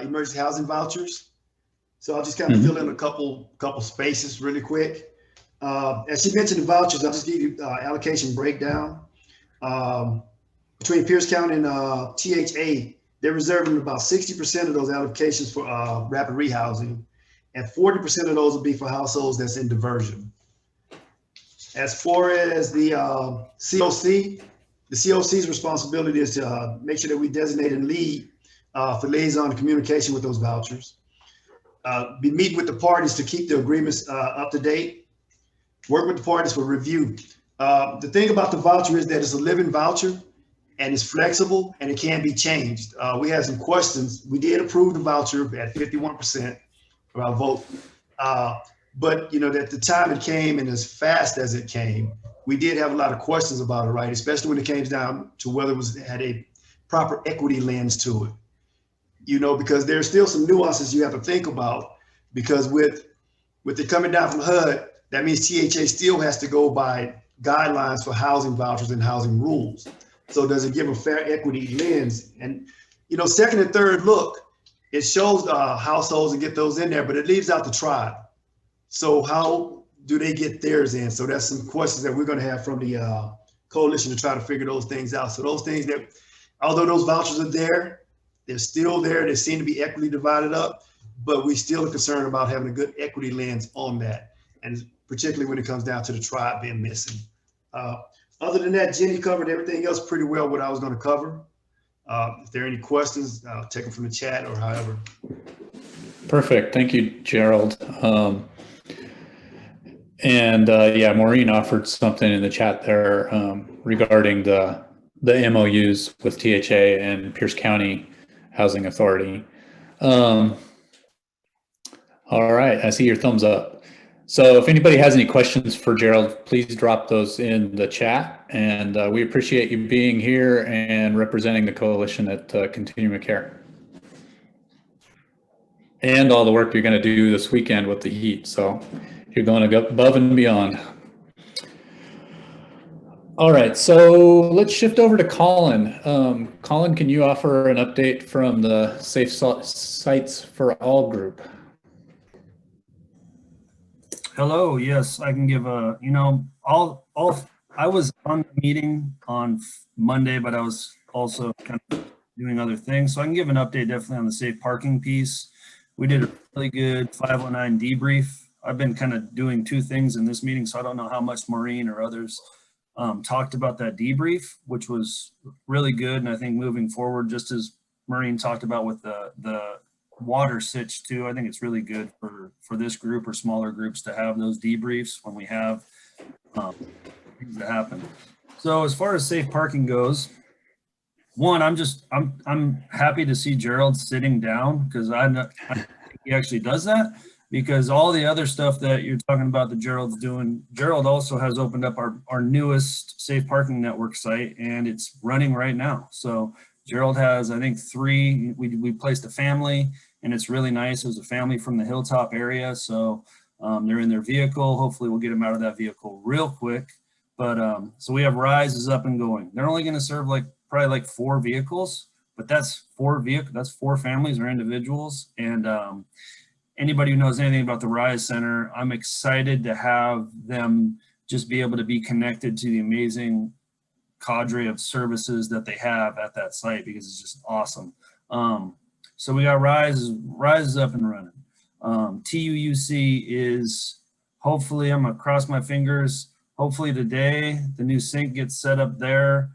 emergency housing vouchers. So I'll just kind of fill in a couple spaces really quick. As she mentioned the vouchers, I'll just give you allocation breakdown. Between Pierce County and THA, they're reserving about 60% of those allocations for rapid rehousing, and 40% of those will be for households that's in diversion. As far as the COC, the COC's responsibility is to make sure that we designate and lead for liaison communication with those vouchers. Be meeting with the parties to keep the agreements up to date. Work with the parties for review. The thing about the voucher is that it's a living voucher and it's flexible and it can be changed. We had some questions. We did approve the voucher at 51% of our vote. But you know, at the time it came and as fast as it came, we did have a lot of questions about it, right? Especially when it came down to whether it had a proper equity lens to it. You know, because there's still some nuances you have to think about, because with it coming down from HUD, that means THA still has to go by guidelines for housing vouchers and housing rules. So does it give a fair equity lens? And, you know, second and third look, it shows households and get those in there, but it leaves out the tribe. So how do they get theirs in? So that's some questions that we're going to have from the coalition to try to figure those things out. So those things that, although those vouchers are there, They're still there. They seem to be equitably divided up, but we still are concerned about having a good equity lens on that, and particularly when it comes down to the tribe being missing. Other than that, Jenny covered everything else pretty well what I was going to cover. If there are any questions, I'll take them from the chat or however. Perfect. Thank you, Gerald. Yeah, Maureen offered something in the chat there regarding the MOUs with THA and Pierce County Housing Authority. All right, I see your thumbs up. So if anybody has any questions for Gerald, please drop those in the chat. And we appreciate you being here and representing the coalition at Continuum of Care. And all the work you're going to do this weekend with the heat. So you're going to go above and beyond. All right, so let's shift over to Colin. Colin, can you offer an update from the Safe Sites for All group? Hello, yes, I can give a, I was on the meeting on Monday, but I was also kind of doing other things. So I can give an update definitely on the safe parking piece. We did a really good 509 debrief. I've been kind of doing two things in this meeting, so I don't know how much Maureen or others talked about that debrief, which was really good. And I think moving forward, just as Maureen talked about with the water sitch too, I think it's really good for this group or smaller groups to have those debriefs when we have things that happen. So as far as safe parking goes, one, I'm happy to see Gerald sitting down, because I think he actually does that, because all the other stuff that you're talking about that Gerald's doing, Gerald also has opened up our newest safe parking network site, and it's running right now. So Gerald has, I think, 3, we placed a family, and it's really nice. It was a family from the Hilltop area. So they're in their vehicle. Hopefully we'll get them out of that vehicle real quick. But so we have Rise is up and going. They're only going to serve probably like 4 vehicles, but that's 4 vehicles, that's 4 families or individuals. And anybody who knows anything about the Rise Center, I'm excited to have them just be able to be connected to the amazing cadre of services that they have at that site, because it's just awesome. So we got Rise is up and running. TUUC is, hopefully, I'm gonna cross my fingers, hopefully today the new sink gets set up there.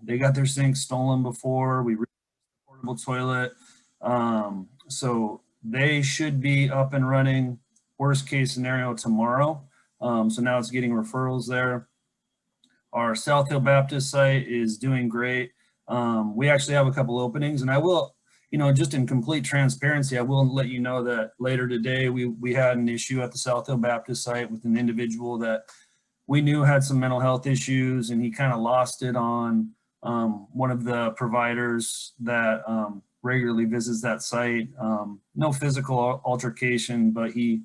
They got their sink stolen before. We replaced the portable toilet. So they should be up and running, worst case scenario, tomorrow. So now it's getting referrals there. Our South Hill Baptist site is doing great. We actually have a couple openings, and I will, just in complete transparency, I will let you know that later today we had an issue at the South Hill Baptist site with an individual that we knew had some mental health issues, and he kind of lost it on one of the providers that regularly visits that site. No physical altercation, but he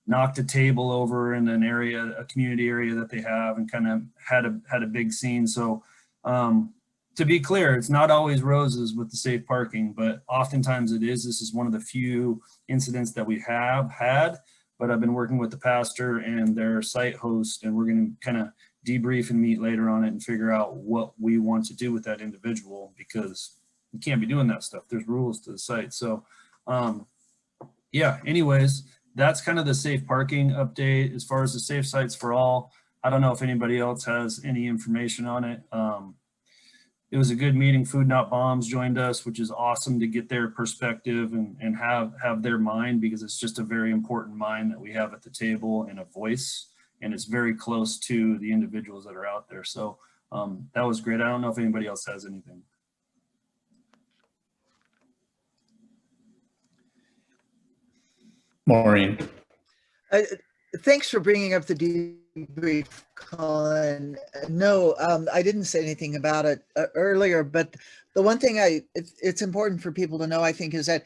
knocked a table over in an area, a community area that they have, and kind of had a big scene. So to be clear, it's not always roses with the safe parking, but oftentimes it is. This is one of the few incidents that we have had, but I've been working with the pastor and their site host, and we're going to kind of debrief and meet later on it and figure out what we want to do with that individual, because you can't be doing that stuff. There's rules to the site. So yeah, anyways, that's kind of the safe parking update. As far as the Safe Sites for All, I don't know if anybody else has any information on it. It was a good meeting. Food Not Bombs joined us, which is awesome to get their perspective and have their mind, because it's just a very important mind that we have at the table and a voice, and it's very close to the individuals that are out there. So that was great. I don't know if anybody else has anything. Maureen. Thanks for bringing up the debrief, Colin. No, I didn't say anything about it earlier, but the one thing it's important for people to know, I think, is that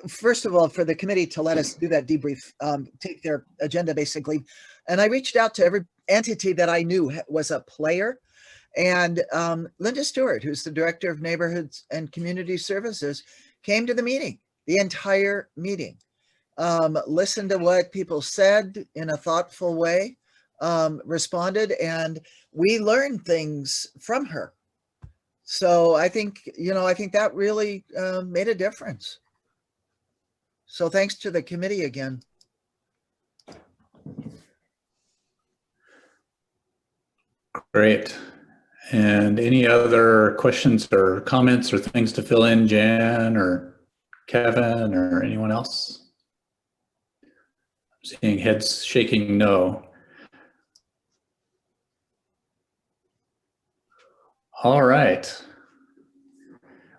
first of all, for the committee to let us do that debrief, take their agenda basically. And I reached out to every entity that I knew was a player. And Linda Stewart, who's the Director of Neighborhoods and Community Services, came to the meeting, the entire meeting. Listened to what people said in a thoughtful way, responded, and we learned things from her. So I think, I think that really made a difference. So thanks to the committee again. Great. And any other questions or comments or things to fill in, Jan or Kevin or anyone else? I'm seeing heads shaking no. All right.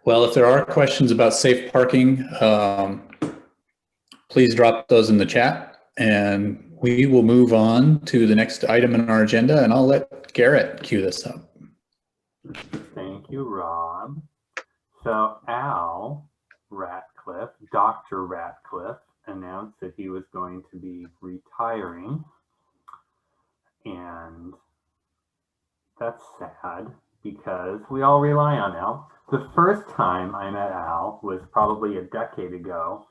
Well, if there are questions about safe parking, please drop those in the chat and we will move on to the next item in our agenda, and I'll let Garrett cue this up. Thank you, Rob. So Al Ratcliffe, Dr. Ratcliffe, announced that he was going to be retiring, and that's sad because we all rely on Al. The first time I met Al was probably a decade ago,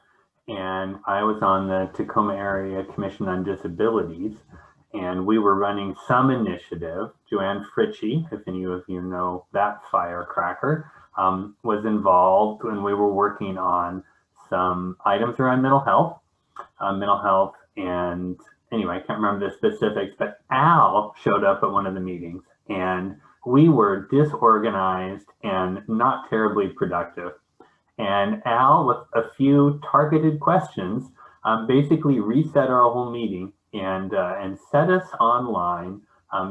and I was on the Tacoma Area Commission on Disabilities, and we were running some initiative. Joanne Fritchie, if any of you know that firecracker, was involved, and we were working on some items around mental health, and anyway, I can't remember the specifics, but Al showed up at one of the meetings, and we were disorganized and not terribly productive. And Al, with a few targeted questions, basically reset our whole meeting and set us online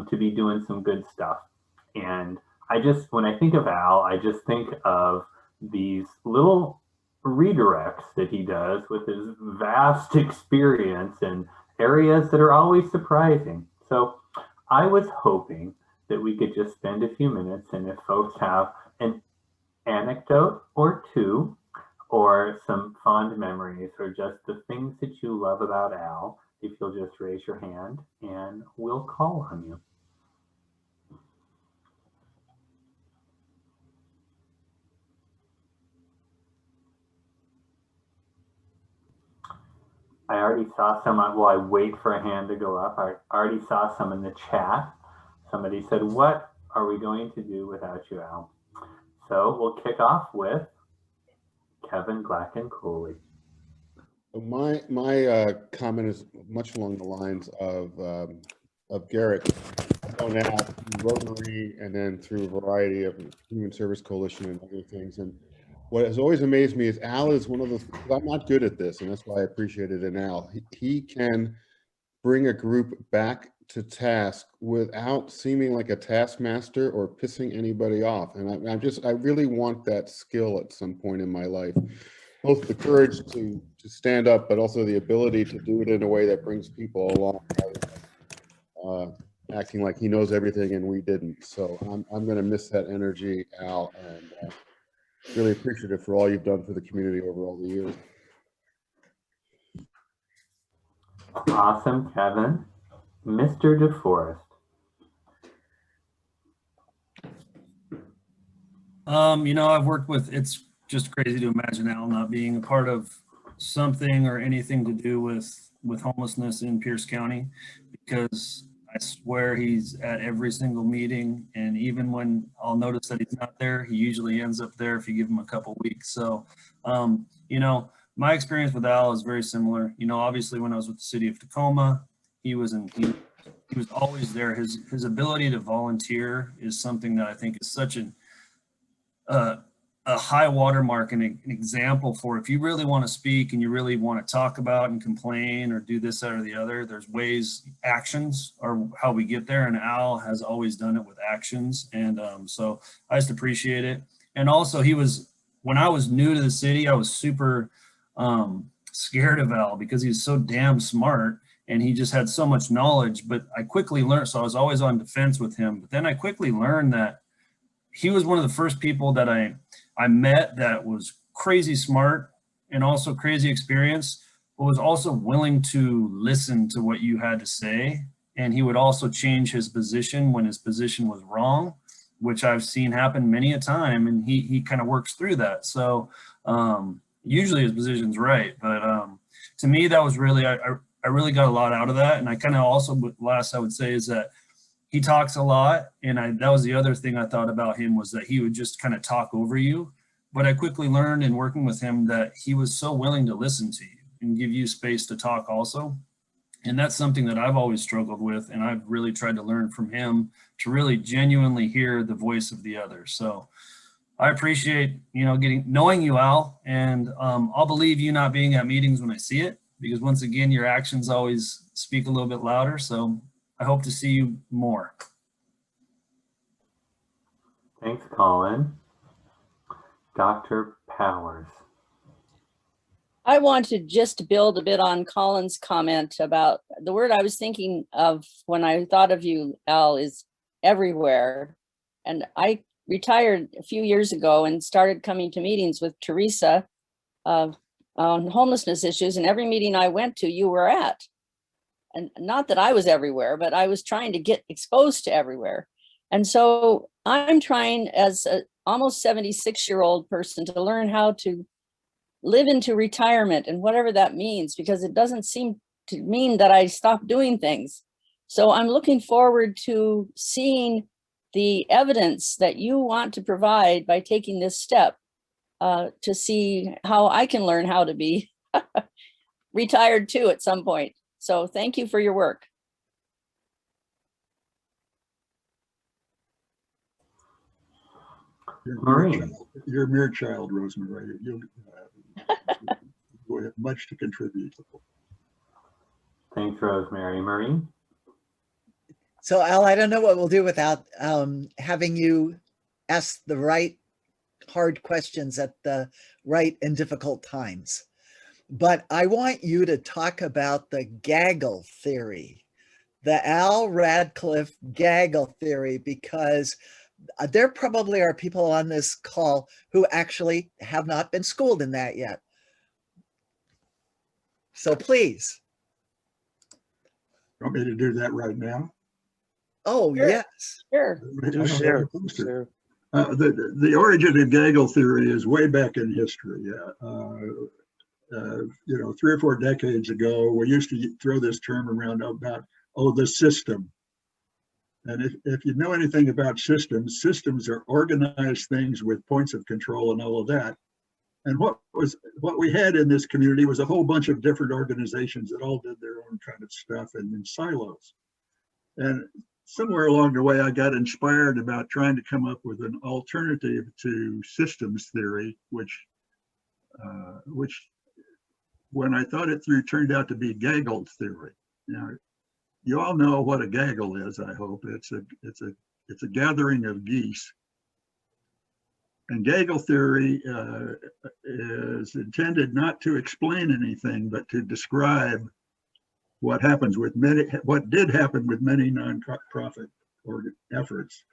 to be doing some good stuff. And when I think of Al, I just think of these little redirects that he does with his vast experience in areas that are always surprising. So I was hoping that we could just spend a few minutes, and if folks have an anecdote or two, or some fond memories, or just the things that you love about Al, if you'll just raise your hand and we'll call on you. I already saw some, while I wait for a hand to go up, I already saw some in the chat. Somebody said, what are we going to do without you, Al? So we'll kick off with Kevin Glacken-Cooley. My comment is much along the lines of Garrett. Going out through Rotary and then through a variety of Human Service Coalition and other things. And what has always amazed me is Al is one of those, I'm not good at this, and that's why I appreciate it in Al. He can bring a group back to task without seeming like a taskmaster or pissing anybody off. And I really want that skill at some point in my life. Both the courage to stand up, but also the ability to do it in a way that brings people along, acting like he knows everything and we didn't. So I'm going to miss that energy, Al, and really appreciative for all you've done for the community over all the years. Awesome, Kevin. Mr. DeForest. I've worked with, it's just crazy to imagine Al not being a part of something or anything to do with homelessness in Pierce County, because I swear he's at every single meeting, and even when I'll notice that he's not there, he usually ends up there if you give him a couple weeks. So, my experience with Al is very similar. Obviously when I was with the city of Tacoma, he was always there. His ability to volunteer is something that I think is such a high watermark and an example for, if you really want to speak and you really want to talk about and complain or do this, that, or the other, there's ways, actions are how we get there. And Al has always done it with actions. And so I just appreciate it. And also when I was new to the city, I was super scared of Al because he was so damn smart and he just had so much knowledge, but I quickly learned, so I was always on defense with him. But then I quickly learned that he was one of the first people that I met that was crazy smart and also crazy experienced, but was also willing to listen to what you had to say. And he would also change his position when his position was wrong, which I've seen happen many a time. And he kind of works through that. So usually his position's right. But to me, that was really, I really got a lot out of that. And I kind of also, last I would say is that he talks a lot, and that was the other thing I thought about him, was that he would just kind of talk over you. But I quickly learned in working with him that he was so willing to listen to you and give you space to talk also. And that's something that I've always struggled with, and I've really tried to learn from him to really genuinely hear the voice of the other. So I appreciate, knowing you, Al, and I'll believe you not being at meetings when I see it, because once again, your actions always speak a little bit louder. So I hope to see you more. Thanks, Colin. Dr. Powers. I want to just build a bit on Colin's comment about the word I was thinking of when I thought of you, Al, is everywhere. And I retired a few years ago and started coming to meetings with Teresa on homelessness issues, and every meeting I went to, you were at. And not that I was everywhere, but I was trying to get exposed to everywhere. And so I'm trying, as an almost 76-year-old person, to learn how to live into retirement and whatever that means, because it doesn't seem to mean that I stop doing things. So I'm looking forward to seeing the evidence that you want to provide by taking this step to see how I can learn how to be retired too at some point. So thank you for your work. You're a mere child, Rosemary. You have much to contribute. Thanks, Rosemary. Marie? So Al, I don't know what we'll do without having you ask the right hard questions at the right and difficult times. But I want you to talk about the gaggle theory, the Al Ratcliffe gaggle theory, because there probably are people on this call who actually have not been schooled in that yet. So please. Want me to do that right now? Oh, sure. Yes. Sure. The origin of gaggle theory is way back in history. 3 or 4 decades ago, we used to throw this term around about, the system. And if you know anything about systems, systems are organized things with points of control and all of that. And what we had in this community was a whole bunch of different organizations that all did their own kind of stuff and in silos. And somewhere along the way, I got inspired about trying to come up with an alternative to systems theory, which when I thought it through, turned out to be gaggle theory. Now, you all know what a gaggle is, I hope. It's a gathering of geese. And gaggle theory is intended not to explain anything, but to describe what did happen with many nonprofit efforts.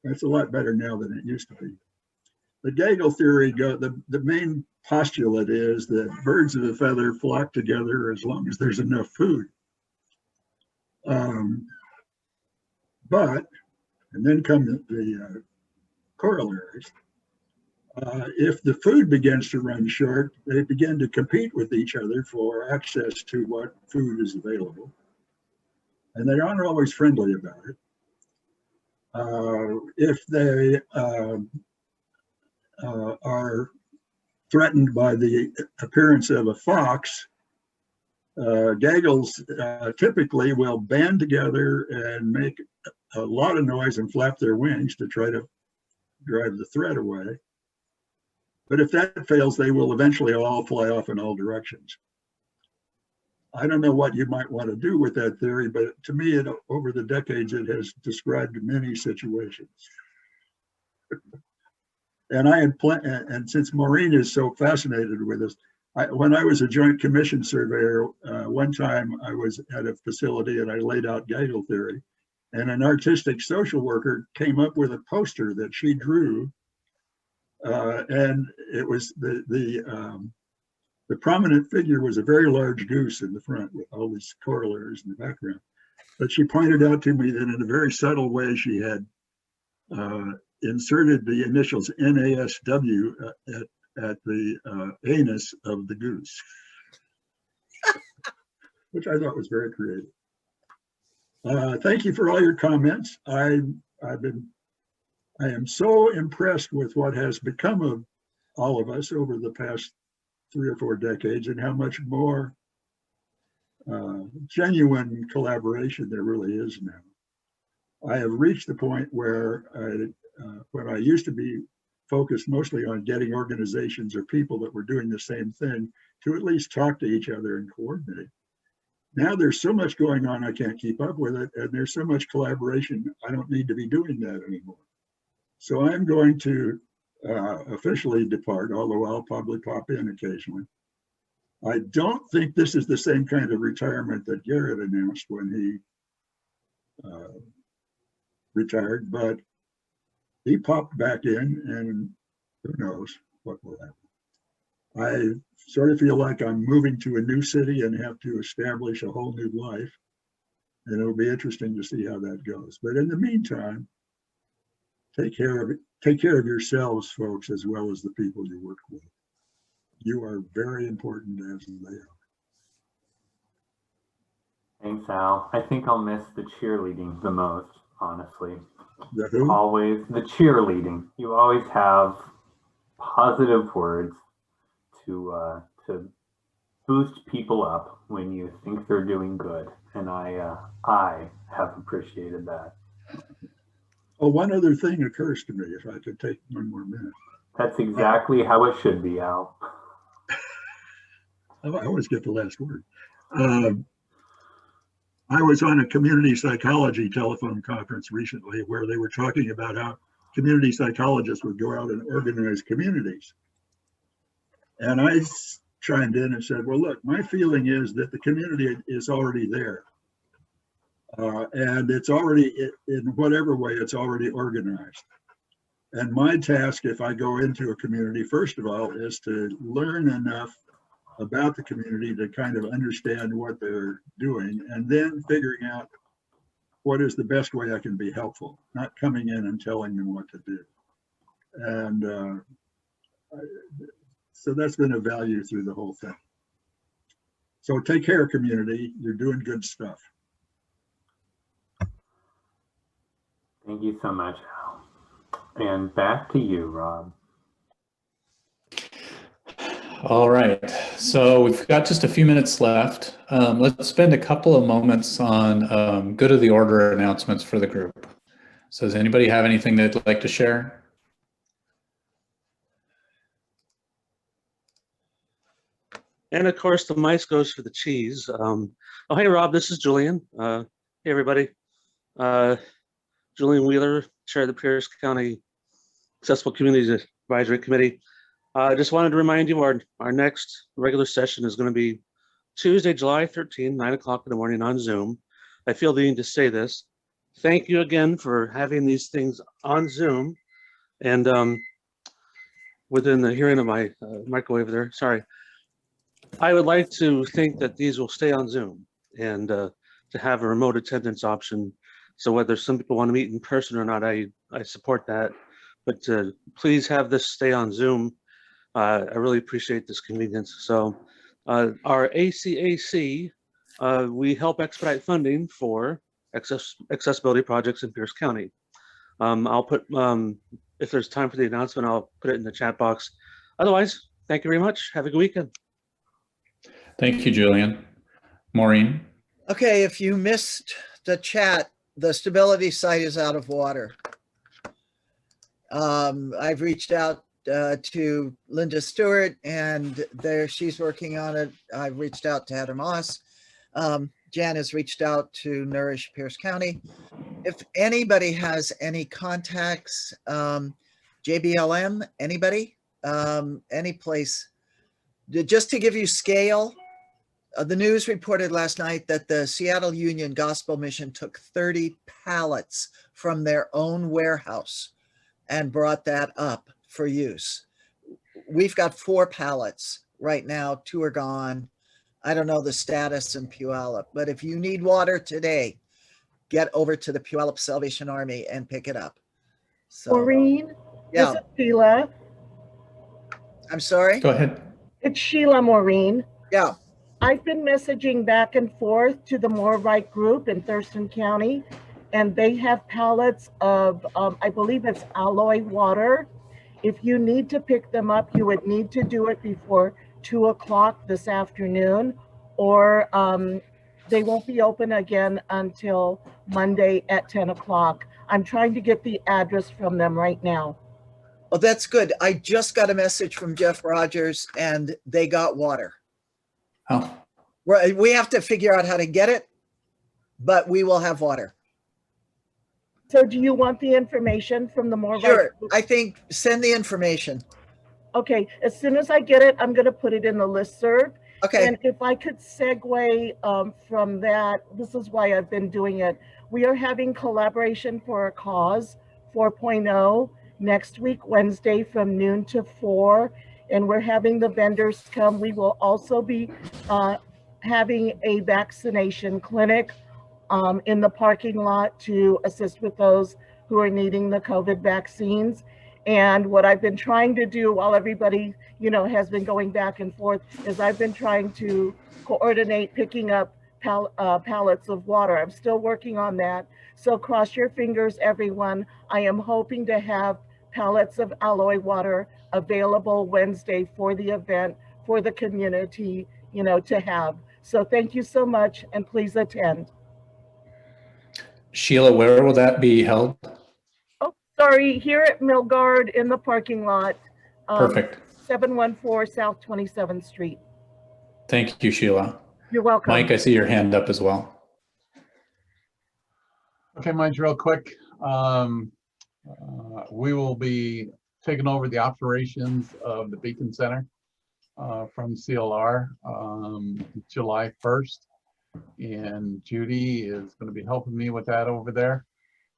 That's a lot better now than it used to be. The gaggle theory, the main postulate is that birds of a feather flock together as long as there's enough food. And then come the corollaries. If the food begins to run short, they begin to compete with each other for access to what food is available. And they aren't always friendly about it. If they are threatened by the appearance of a fox, gaggles typically will band together and make a lot of noise and flap their wings to try to drive the threat away. But if that fails, they will eventually all fly off in all directions. I don't know what you might want to do with that theory, but to me, over the decades, it has described many situations. And since Maureen is so fascinated with this, when I was a Joint Commission surveyor, one time I was at a facility and I laid out gaggle theory, and an artistic social worker came up with a poster that she drew, and it was the prominent figure was a very large goose in the front with all these corollaries in the background. But she pointed out to me that in a very subtle way she had inserted the initials NASW at the anus of the goose, which I thought was very creative. Thank you for all your comments. I am so impressed with what has become of all of us over the past 3 or 4 decades and how much more genuine collaboration there really is now. I have reached the point where when I used to be focused mostly on getting organizations or people that were doing the same thing to at least talk to each other and coordinate. Now there's so much going on, I can't keep up with it. And there's so much collaboration, I don't need to be doing that anymore. So I'm going to officially depart, although I'll probably pop in occasionally. I don't think this is the same kind of retirement that Garrett announced when he retired, but he popped back in and who knows what will happen. I sort of feel like I'm moving to a new city and have to establish a whole new life. And it'll be interesting to see how that goes. But in the meantime, take care of yourselves, folks, as well as the people you work with. You are very important as they are. Thanks, Al. I think I'll miss the cheerleading the most, honestly. The who? Always the cheerleading. You always have positive words to boost people up when you think they're doing good, and I have appreciated that. Oh, one other thing occurs to me, if I could take 1 more minute. That's exactly how it should be, Al. I always get the last word. I was on a community psychology telephone conference recently where they were talking about how community psychologists would go out and organize communities. And I chimed in and said, well, look, my feeling is that the community is already there. And it's already, in whatever way, it's already organized. And my task, if I go into a community, first of all, is to learn enough about the community to kind of understand what they're doing, and then figuring out what is the best way I can be helpful, not coming in and telling them what to do. And so that's been a value through the whole thing. So take care, community. You're doing good stuff. Thank you so much, Al. And back to you, Rob. All right, so we've got just a few minutes left. Let's spend a couple of moments on good of the order announcements for the group. So does anybody have anything they'd like to share? And of course, the mice goes for the cheese. Oh, hey, Rob, this is Julian. Hey, everybody. Julian Wheeler, Chair of the Pierce County Accessible Communities Advisory Committee. I just wanted to remind you our next regular session is going to be Tuesday, July 13, 9 o'clock in the morning on Zoom. I feel the need to say this. Thank you again for having these things on Zoom and within the hearing of my microwave there, sorry. I would like to think that these will stay on Zoom and to have a remote attendance option. So whether some people want to meet in person or not, I support that. But please have this stay on Zoom. I really appreciate this convenience. So our ACAC, we help expedite funding for accessibility projects in Pierce County. I'll put, if there's time for the announcement, I'll put it in the chat box. Otherwise, thank you very much. Have a good weekend. Thank you, Julian. Maureen? Okay, if you missed the chat, the stability site is out of water. I've reached out to Linda Stewart, and she's working on it. I've reached out to Heather Moss. Jan has reached out to Nourish Pierce County. If anybody has any contacts, JBLM, anybody, any place, just to give you scale, the news reported last night that the Seattle Union Gospel Mission took 30 pallets from their own warehouse and brought that up for use. We've got 4 pallets right now. 2 are gone. I don't know the status in Puyallup, but if you need water today, get over to the Puyallup Salvation Army and pick it up. So, Maureen, yeah. this is Sheila. I'm sorry? Go ahead. It's Sheila, Maureen. Yeah. I've been messaging back and forth to the More Right group in Thurston County, and they have pallets of, I believe it's alloy water. If you need to pick them up, you would need to do it before 2 o'clock this afternoon, or they won't be open again until Monday at 10 o'clock. I'm trying to get the address from them right now. Well, that's good. I just got a message from Jeff Rogers and they got water. Oh, We have to figure out how to get it, but we will have water. So do you want the information from the More Right? Sure, I think send the information. Okay, as soon as I get it, I'm going to put it in the listserv. Okay. And if I could segue from that, this is why I've been doing it. We are having Collaboration for a Cause 4.0 next week, Wednesday from noon to 4. And we're having the vendors come. We will also be having a vaccination clinic in the parking lot to assist with those who are needing the COVID vaccines. And what I've been trying to do while everybody, has been going back and forth is I've been trying to coordinate picking up pallets of water. I'm still working on that. So cross your fingers, everyone. I am hoping to have pallets of alloy water available Wednesday for the event, for the community, to have. So thank you so much, and please attend. Sheila, where will that be held? Oh, sorry, here at Milgard in the parking lot. Perfect. 714 South 27th Street. Thank you, Sheila. You're welcome. Mike, I see your hand up as well. Okay, mine's real quick. We will be taking over the operations of the Beacon Center from CLR July 1st. And Judy is going to be helping me with that over there.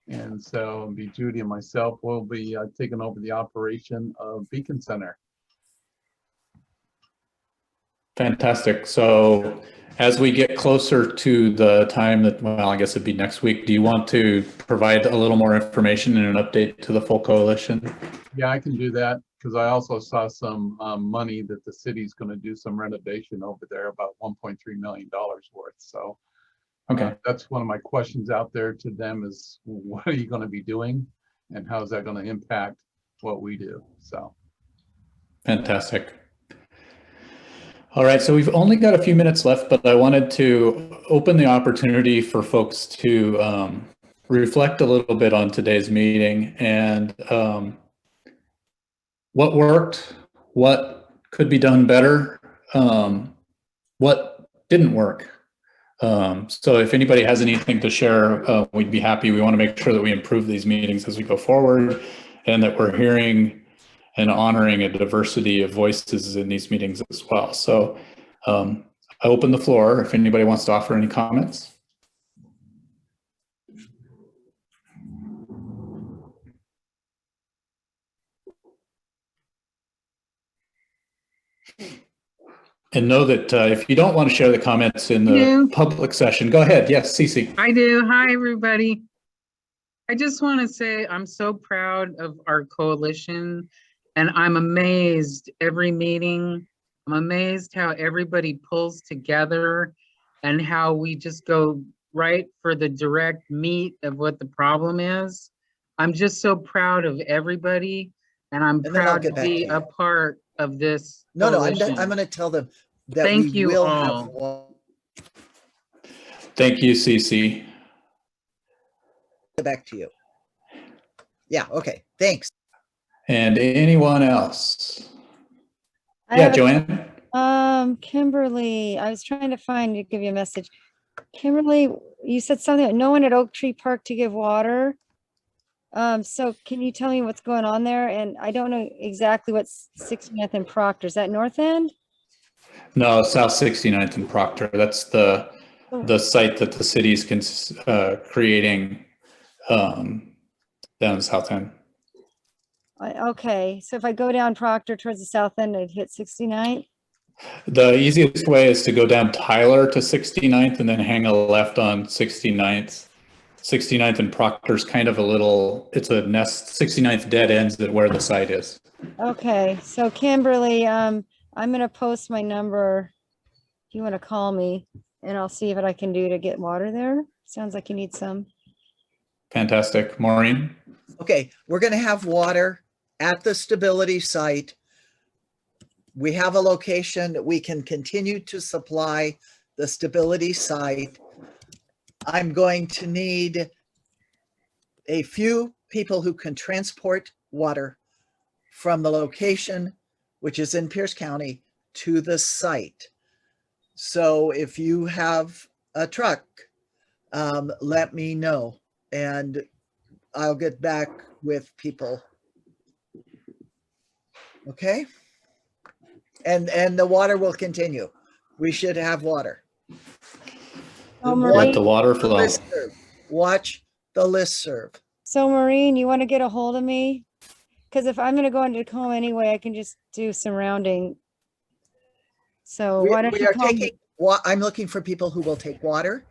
And so Judy and myself will be taking over the operation of Beacon Center. Fantastic. So as we get closer to the time that, well, I guess it'd be next week, do you want to provide a little more information and an update to the full coalition? Yeah, I can do that because I also saw some money that the city's going to do some renovation over there, about $1.3 million worth. So okay, that's one of my questions out there to them is what are you going to be doing and how is that going to impact what we do? So fantastic. All right, so we've only got a few minutes left, but I wanted to open the opportunity for folks to reflect a little bit on today's meeting and what worked, what could be done better, what didn't work. So if anybody has anything to share, we'd be happy. We want to make sure that we improve these meetings as we go forward and that we're hearing and honoring a diversity of voices in these meetings as well. So I open the floor if anybody wants to offer any comments. And know that if you don't want to share the comments in the public session, go ahead. Yes, Cece. I do. Hi, everybody. I just want to say I'm so proud of our coalition. And I'm amazed every meeting. I'm amazed how everybody pulls together and how we just go right for the direct meat of what the problem is. I'm just so proud of everybody. And I'm proud to be a part of this. No, I'm going to tell them that Thank we you will all. have one. Thank you, Cece. Back to you. Yeah, okay, thanks. And anyone else? Yeah, Joanne? Kimberly, I was trying to find to give you a message. Kimberly, you said something, no one at Oak Tree Park to give water. So can you tell me what's going on there? And I don't know exactly what's 69th and Proctor. Is that North End? No, South 69th and Proctor. That's the site that the city's creating down the South End. Okay, so if I go down Proctor towards the south end, I'd hit 69th? The easiest way is to go down Tyler to 69th and then hang a left on 69th. 69th and Proctor's kind of a little, it's a nest, 69th dead ends at where the site is. Okay, so Kimberly, I'm gonna post my number you want to call me and I'll see what I can do to get water there. Sounds like you need some. Fantastic. Maureen? Okay, we're going to have water at the stability site. We have a location that we can continue to supply the stability site. I'm going to need a few people who can transport water from the location, which is in Pierce County, to the site. So if you have a truck, let me know and I'll get back with people. Okay? And the water will continue. We should have water. Let the water flow. Listserv. Watch the listserv. So Maureen, you want to get a hold of me? Because if I'm going to go into Tacoma anyway, I can just do some rounding. So why don't you call me? I'm looking for people who will take water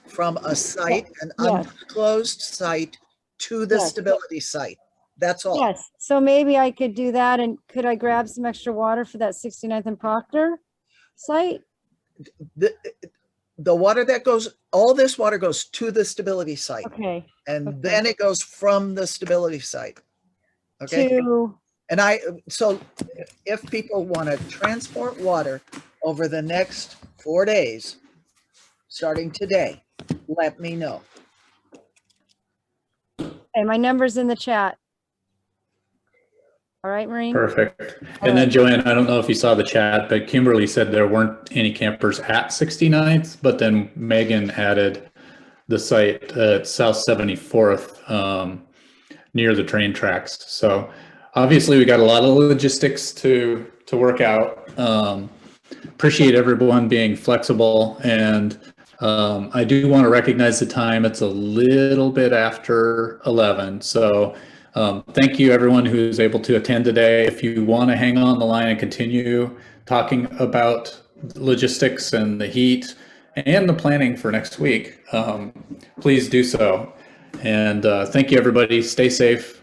from a site, an Yes. undisclosed site, to the Yes. stability site. That's all. Yes, so maybe I could do that, and could I grab some extra water for that 69th and Proctor site? The water that goes, all this water goes to the stability site. Okay. And then it goes from the stability site. Okay. To, And so if people want to transport water over the next 4 days, starting today, let me know. and my number's in the chat. All right, Maureen? Perfect. And then Joanne, I don't know if you saw the chat, but Kimberly said there weren't any campers at 69th, but then Megan added the site at South 74th near the train tracks. So obviously we got a lot of logistics to work out. Appreciate everyone being flexible, and I do want to recognize the time. It's a little bit after 11. So thank you everyone who's able to attend today. If you want to hang on the line and continue talking about logistics and the heat and the planning for next week, please do so. And thank you everybody. Stay safe.